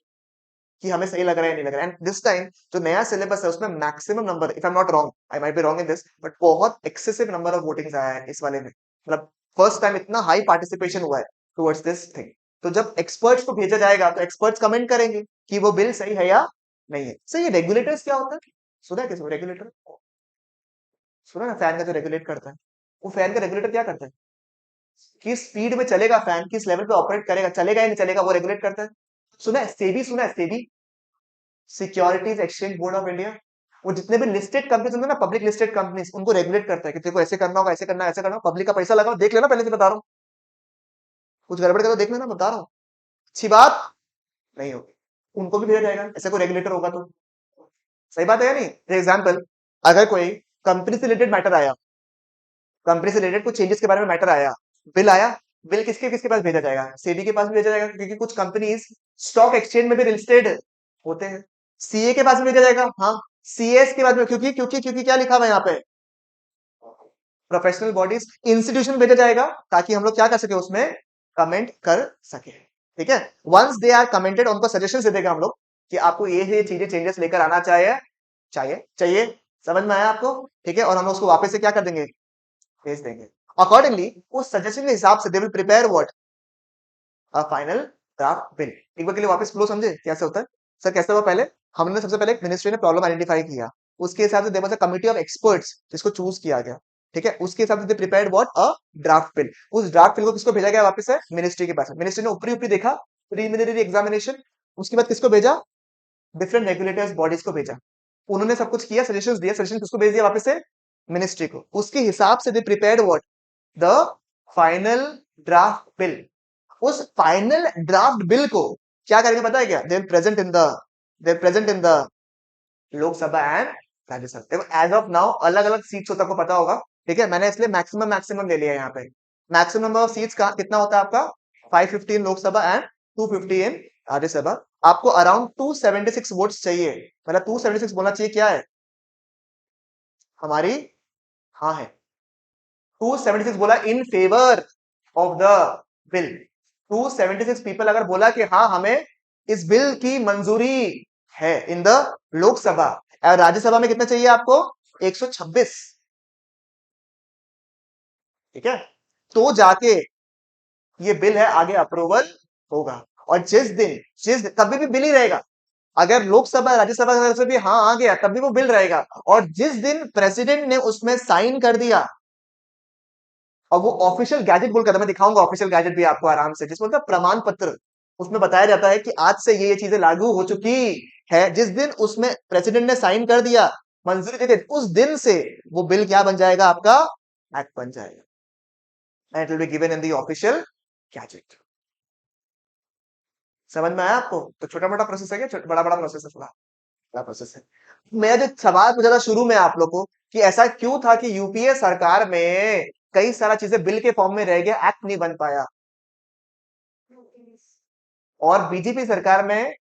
कि हमें सही लग रहा है या नहीं लग रहा है। एंड दिस टाइम जो नया सिलेबस है उसमें maximum number, if I am not wrong, I might be wrong in this, but बहुत एक्सेसिव नंबर ऑफ वोटिंग्स आया है इस वाले में। मतलब फर्स्ट टाइम इतना हाई पार्टिसिपेशन हुआ है टुवर्ड्स दिस थिंग। तो जब एक्सपर्ट्स को भेजा जाएगा तो एक्सपर्ट्स कमेंट करेंगे कि वो बिल सही है या नहीं है। सही है। रेगुलेटर्स क्या होता है? सुना है किसी रेगुलेटर? सुना ना, फैन का जो रेगुलेट करता है, वो फैन का रेगुलेटर क्या करता है? किस स्पीड में चलेगा फैन, किस लेवल पे ऑपरेट करेगा, चलेगा या नहीं चलेगा, वो रेगुलेट करता है। सुना है सेबी? सुना है SEBI? Securities exchange board of India. वो जितने भी लिस्टेड कंपनीज होंगे ना, पब्लिक लिस्टेड कंपनीज, उनको रेगुलेट करता है कि तेरे को ऐसे करना होगा, ऐसे करना है, ऐसे करना होगा। पब्लिक का पैसा लगाओ, देख लेना, पहले से बता रहा हूँ, कुछ गड़बड़ कर तो देख लेना, बता रहा हूँ। अच्छी बात नहीं होगी, उनको भी भेजा जाएगा ऐसे कोई रेगुलेटर होगा तो। सही बात है या नहीं? फॉर एग्जाम्पल, अगर कोई कंपनी से रिलेटेड मैटर आया, कंपनी से रिलेटेड कुछ चेंजेस के बारे में मैटर आया, बिल आया, बिल किसके किसके पास भेजा जाएगा? सेबी के पास भी भेजा जाएगा, क्योंकि कुछ कंपनीज स्टॉक एक्सचेंज में भी लिस्टेड होते हैं। सीए के पास भी भेजा जाएगा, हाँ, सीएस के पास में, क्योंकि क्योंकि क्योंकि क्या लिखा हुआ है यहाँ पे? प्रोफेशनल बॉडीज, इंस्टीट्यूशन भेजा जाएगा, ताकि हम लोग क्या कर सके, उसमें कमेंट कर सके। ठीक है, वंस दे आर कमेंटेड, उनको सजेशन दे देगा हम लोग कि आपको ये चीजें चेंजेस लेकर आना चाहिए, चाहिए। समझ में आया आपको? ठीक है, और हम उसको वापस से क्या कर देंगे, भेज देंगे। अकॉर्डिंगली उस सजेशन के हिसाब से they will prepare what, a final draft bill. एक बार के लिए वापस फ्लो समझे कैसे होता है? सर कैसे हुआ? पहले हमने सबसे पहले मिनिस्ट्री ने प्रॉब्लम आइडेंटिफाई किया, उसके हिसाब से there was a committee of experts जिसको चूज किया गया। ठीक है, उसके हिसाब से they prepared what, a draft bill. उस ड्राफ्ट बिल को किसको भेजा गया? वापस से मिनिस्ट्री के पास। मिनिस्ट्री ने ऊपरी ऊपरी देखा, प्रीलिमिनरी एग्जामिनेशन, उसके बाद किसको भेजा? डिफरेंट रेगुलेटर्स बॉडीज को भेजा। उन्होंने सब कुछ किया, सजेशंस दिए, सजेशन किसको भेज दिया? वापस से मिनिस्ट्री को। उसके हिसाब से they prepared what, the final draft bill. उस फाइनल ड्राफ्ट बिल को क्या करेंगे पता है क्या? They present in the Lok Sabha and Rajya Sabha. देखो एज ऑफ नाउ अलग अलग सीट्स होता है, आपको पता होगा। ठीक है, मैंने इसलिए मैक्सिमम मैक्सिमम ले लिया यहाँ पे। मैक्सिमम नंबर ऑफ सीट्स का कितना होता है आपका? 515 लोकसभा एंड 250 इन राज्यसभा। आपको अराउंड 276 वोट्स चाहिए, मतलब 276 बोलना चाहिए क्या है हमारी, हाँ है 276 बोला in favour of the bill. 276 people अगर बोला कि हाँ हमें इस बिल की मंजूरी है इन द लोकसभा, और राज्यसभा में कितना चाहिए आपको? 126। ठीक है, तो जाके ये बिल है आगे अप्रूवल होगा। और जिस दिन कभी भी बिल ही रहेगा, अगर लोकसभा राज्यसभा की तरफ से भी हाँ आ गया तब भी वो बिल रहेगा। और जिस दिन प्रेसिडेंट ने उसमें साइन कर दिया, और वो ऑफिशियल गैजेट बोलकर, मैं दिखाऊंगा ऑफिशियल गैजेट भी आपको आराम से, जिसमें होता है प्रमाण पत्र, उसमें बताया जाता है कि आज से ये चीजें लागू हो चुकी है। जिस दिन उसमें प्रेसिडेंट ने साइन कर दिया, मंजूरी दे दी, उस दिन से वो बिल क्या बन जाएगा आपका? एक्ट बन जाएगा, and it will be given in the official gazette. समझ में आया आपको? तो छोटा मोटा प्रोसेस है क्या? बड़ा बड़ा प्रोसेस है, थोड़ा बड़ा प्रोसेस है। मेरा जो सवाल पूछा था शुरू में आप लोग को कि ऐसा क्यों था कि यूपीए सरकार में कई सारा चीजें बिल के फॉर्म में रह गया, एक्ट नहीं बन पाया, और बीजेपी सरकार में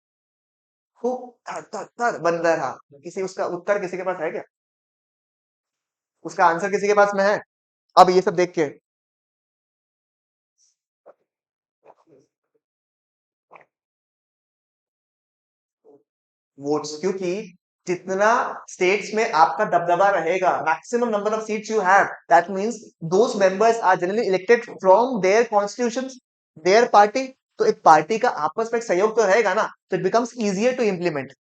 खूब धड़ धड़ धड़ बन रहा। किसी उसका उत्तर किसी के पास है क्या? उसका आंसर किसी के पास में है? अब ये सब देख के वोट्स, क्योंकि जितना स्टेट्स में आपका दबदबा रहेगा, maximum number of seats you have, that means those members are generally elected from their constitutions, their party. तो एक पार्टी का आपस में एक सहयोग तो रहेगा ना, तो it becomes easier to implement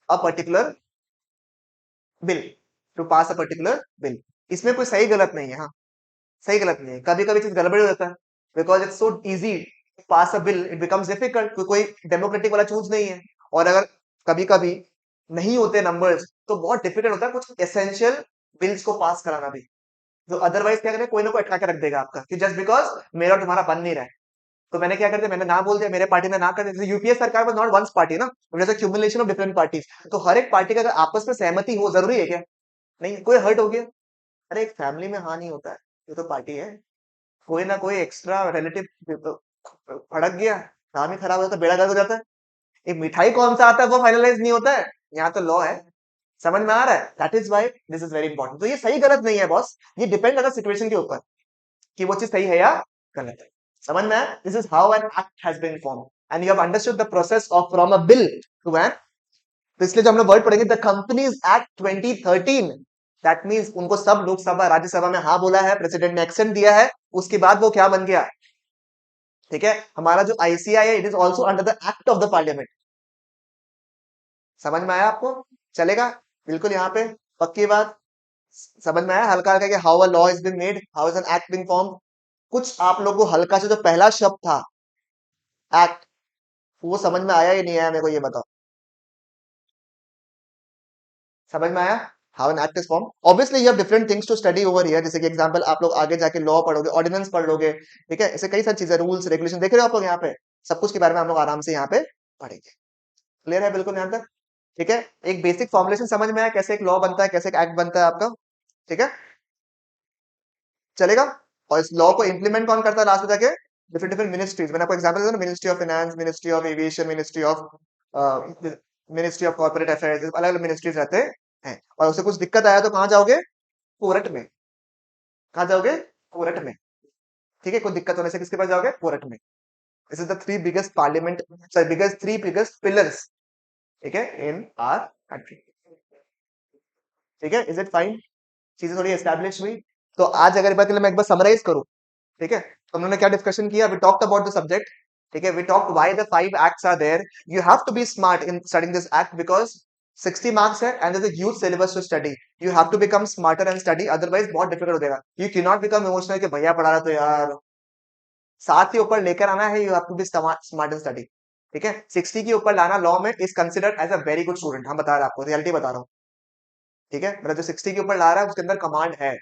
a particular bill, to pass a particular bill. इसमें कोई सही गलत नहीं है, हाँ, सही गलत नहीं है, कभी कभी चीज गड़बड़ हो जाता है, because it's so easy pass a bill, it becomes difficult, कोई डेमोक्रेटिक वाला चूज नहीं है। और अगर कभी कभी नहीं होते नंबर्स, तो बहुत डिफिकल्ट होता है कुछ एसेंशियल बिल्स को पास कराना भी। तो अदरवाइज क्या करें, कोई ना कोई अटका के रख देगा आपका, कि जस्ट बिकॉज मेरा और तुम्हारा बन नहीं रहा है, तो मैंने क्या कर दिया, मैंने ना बोल दिया, मेरे पार्टी ने ना कर दिया। जैसे यूपीए सरकार वाज नॉट वंस पार्टी ना, it was a cumulation of different parties. तो हर एक पार्टी का अगर आपस में सहमति हो, जरूरी है क्या? नहीं, कोई हर्ट हो गया, अरे एक फैमिली में हाँ नहीं होता है, ये तो पार्टी है, कोई ना कोई एक्स्ट्रा रिलेटिव भड़क गया, काम ही खराब हो जाता है, बेड़ा गर्क हो जाता है। एक मिठाई कौन सा आता है वो फाइनलाइज नहीं होता है, यहाँ तो लॉ है। समझ में आ रहा है? That is why this is very important. तो ये सही गलत नहीं है बॉस, ये डिपेंड करता है सिचुएशन के ऊपर कि वो चीज सही है या गलत है। समझ में आया? This is how an act has been form, and you have understood the process of from a bill to an. तो इसलिए जो हम लोग वर्ड पढ़ेंगे, the companies act 2013, that means उनको सब लोकसभा राज्यसभा में हाँ बोला है, प्रेसिडेंट ने एक्सेंट दिया है, उसके बाद वो क्या बन गया? ठीक है, हमारा जो आईसीआई है, it is also under the act of the parliament. समझ में आया आपको? चलेगा बिल्कुल यहाँ पे, पक्की बात। समझ में आया हल्का हल्का कि how a law is been made, how is an act been form? कुछ आप लोगों को हल्का से जो पहला शब्द था एक्ट, वो समझ में आया या नहीं आया, मेरे को ये बताओ। समझ में आया how an act is form? Obviously you have different things to study over here, जैसे कि एग्जांपल आप लोग आगे जाके लॉ पढ़ोगे, ऑर्डिनेंस पढ़ लोगे। ठीक है, ऐसे कई सारी चीजें, रूल्स रेगुलेशन देख रहे हो आप लोग यहाँ पे, सब कुछ के बारे में हम लोग आराम से यहाँ पे पढ़ेंगे। क्लियर है बिल्कुल यहाँ तक? ठीक है, एक बेसिक फॉर्मुलेशन समझ में आया कैसे एक लॉ बनता है, कैसे एक एक्ट बनता है आपका। ठीक है, चलेगा। और इस लॉ को इंप्लीमेंट कौन करता है लास्ट में जाके? Different different ministries. मैंने आपको एग्जांपल दिया ना, ministry of finance, ministry of aviation, ministry of corporate affairs, अलग अलग मिनिस्ट्रीज रहते हैं। और उसे कुछ दिक्कत आया तो कहाँ जाओगे? कोर्ट में। कहाँ जाओगे? कोर्ट में। ठीक है, कोई दिक्कत होने से किसके पास जाओगे? कोर्ट में। This is the three biggest parliament, sorry biggest three biggest pillars, ठीक है, इन आर कंट्री। ठीक है, इज इट फाइन? चीजें थोड़ी एस्टैब्लिश हुई। तो आज अगर बात मैं एक बार समराइज करूं, ठीक है, तो हमने क्या डिस्कशन किया? We talked about the subject. ठीक है, we talked why the 5 acts are there. You have to be smart in studying this act because 60 marks है and there is a huge syllabus to study. You have to become smarter and study, otherwise बहुत difficult हो जाएगा। You can not become emotional कि भैया पढ़ा रहा तो यार, 7 के ऊपर लेकर आना है। You have to be smart and study. ठीक है, 60 के ऊपर लाना लॉ में is considered as a very good student. हम बता रहे हैं आपको, रियलिटी बता रहा हूँ। ठीक है, मतलब जो 60 के ऊपर ला रहा है उसके अंदर कमांड है।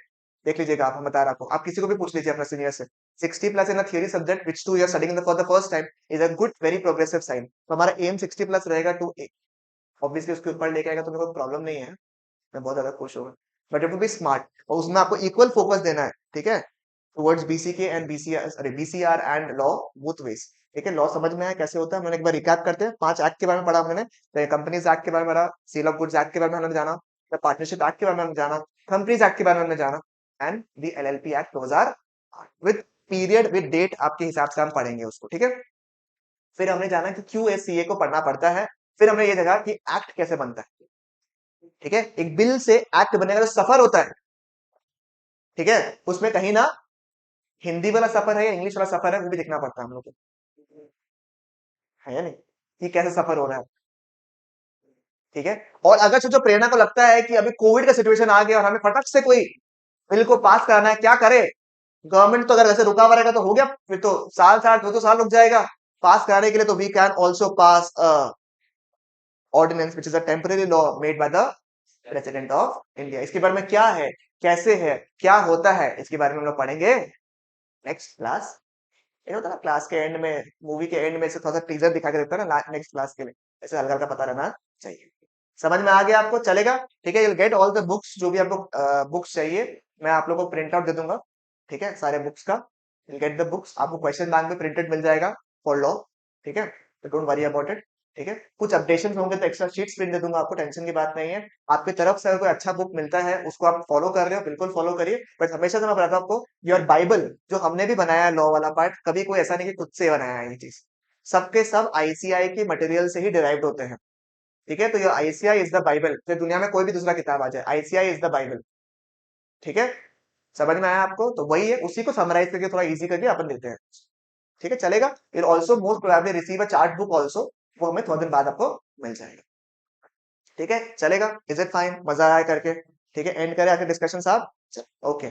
देख लीजिएगा आप, हम बता रहे हैं आपको, आप किसी को भी पूछ लीजिए अपना सीनियर से। 60 plus in a theory subject which to you are studying for the first time is a good very progressive sign. तो हमारा एम 60 प्लस रहेगा टू, ऑब्वियसली उसके ऊपर लेके आएगा तो मेरे को प्रॉब्लम नहीं है, मैं बहुत ज्यादा खुश होगा। But you to be smart, और उसमें आपको इक्वल फोकस देना है। ठीक है, टुवर्ड्स बीसीके एंड बीसीआर, अरे BCR and law, both ways. ठीक है, लॉ समझ में आया कैसे होता है? मैंने एक बार रिकैप करते हैं। 5 एक्ट के बारे में पढ़ा हमने, कंपनीज एक्ट के बारे में पढ़ा, सेल ऑफ गुड्स एक्ट के बारे में हमने जाना, पार्टनरशिप एक्ट के बारे में हमने जाना, कंपनीज एक्ट के बारे में हमने जाना, and the LLP act 2000 with period with date आपके हिसाब से हम पढ़ेंगे उसको। ठीक है, फिर हमने जाना कि क्यों एससीए को पढ़ना पड़ता है। फिर हमने ये देखा कि एक्ट कैसे बनता है। ठीक है, एक बिल से एक्ट बनेगा तो सफर होता है। ठीक है, उसमें कहीं ना हिंदी वाला सफर है या इंग्लिश वाला सफर है, वो भी देखना पड़ता है हम लोग को, है या नहीं, कि कैसे सफर हो रहा है। ठीक है, और अगर जो प्रेरणा को लगता है कि अभी कोविड का सिचुएशन आ गया और हमें फटक से कोई बिल को पास कराना है, क्या करे? गवर्नमेंट तो अगर वैसे रुका हुआ रहेगा तो हो गया, फिर तो साल साल 2 2 साल रुक जाएगा पास कराने के लिए। तो we can also pass ordinance which is a temporary law made by the president of India. इसके बारे में क्या है, कैसे है, क्या होता है, इसके बारे में हम लोग पढ़ेंगे नेक्स्ट क्लास। ये होता है ना क्लास के एंड में, मूवी के एंड में से थोड़ा सा टीजर दिखा के देता है ना नेक्स्ट क्लास के लिए, ऐसे हल्का हल्का पता रहना चाहिए। समझ में आ गया आपको? चलेगा। ठीक है, you get all the books, जो भी आपको बुक्स चाहिए मैं आप लोगों को प्रिंट आउट दे दूंगा। ठीक है, सारे बुक्स का यू गेट द बुक्स, आपको क्वेश्चन बैंक में प्रिंटेड मिल जाएगा फॉर लॉ। ठीक है, तो डोंट वरी अबाउट इट। ठीक है, कुछ अपडेशन होंगे तो एक्स्ट्रा शीट्स प्रिंट दे दूंगा आपको, टेंशन की बात नहीं है। आपकी तरफ से अगर कोई अच्छा बुक मिलता है उसको आप फॉलो कर रहे हो, बिल्कुल फॉलो करिए। बट हमेशा से मैं बताता हूँ आपको, योर बाइबल जो हमने भी बनाया है लॉ वाला पार्ट, कभी कोई ऐसा नहीं कि खुद से बनाया है ये चीज, सबके सब आईसीआई के मटेरियल से ही डिराइव्ड होते हैं। ठीक है, तो ये आईसीआई इज द बाइबल, तो दुनिया में कोई भी दूसरा किताब आ जाए, आईसीआई इज द बाइबल। ठीक है, समझ में आया आपको? तो वही है, उसी को समराइज करके थोड़ा इजी करके अपन देते हैं। ठीक है, चलेगा। फिर also most probably receive a chart book also, वो हमें थोड़ा दिन बाद आपको मिल जाएगा। ठीक है, चलेगा। Is it fine? मजा आया करके? ठीक है, एंड करें आके डिस्कशन साहब? ओके।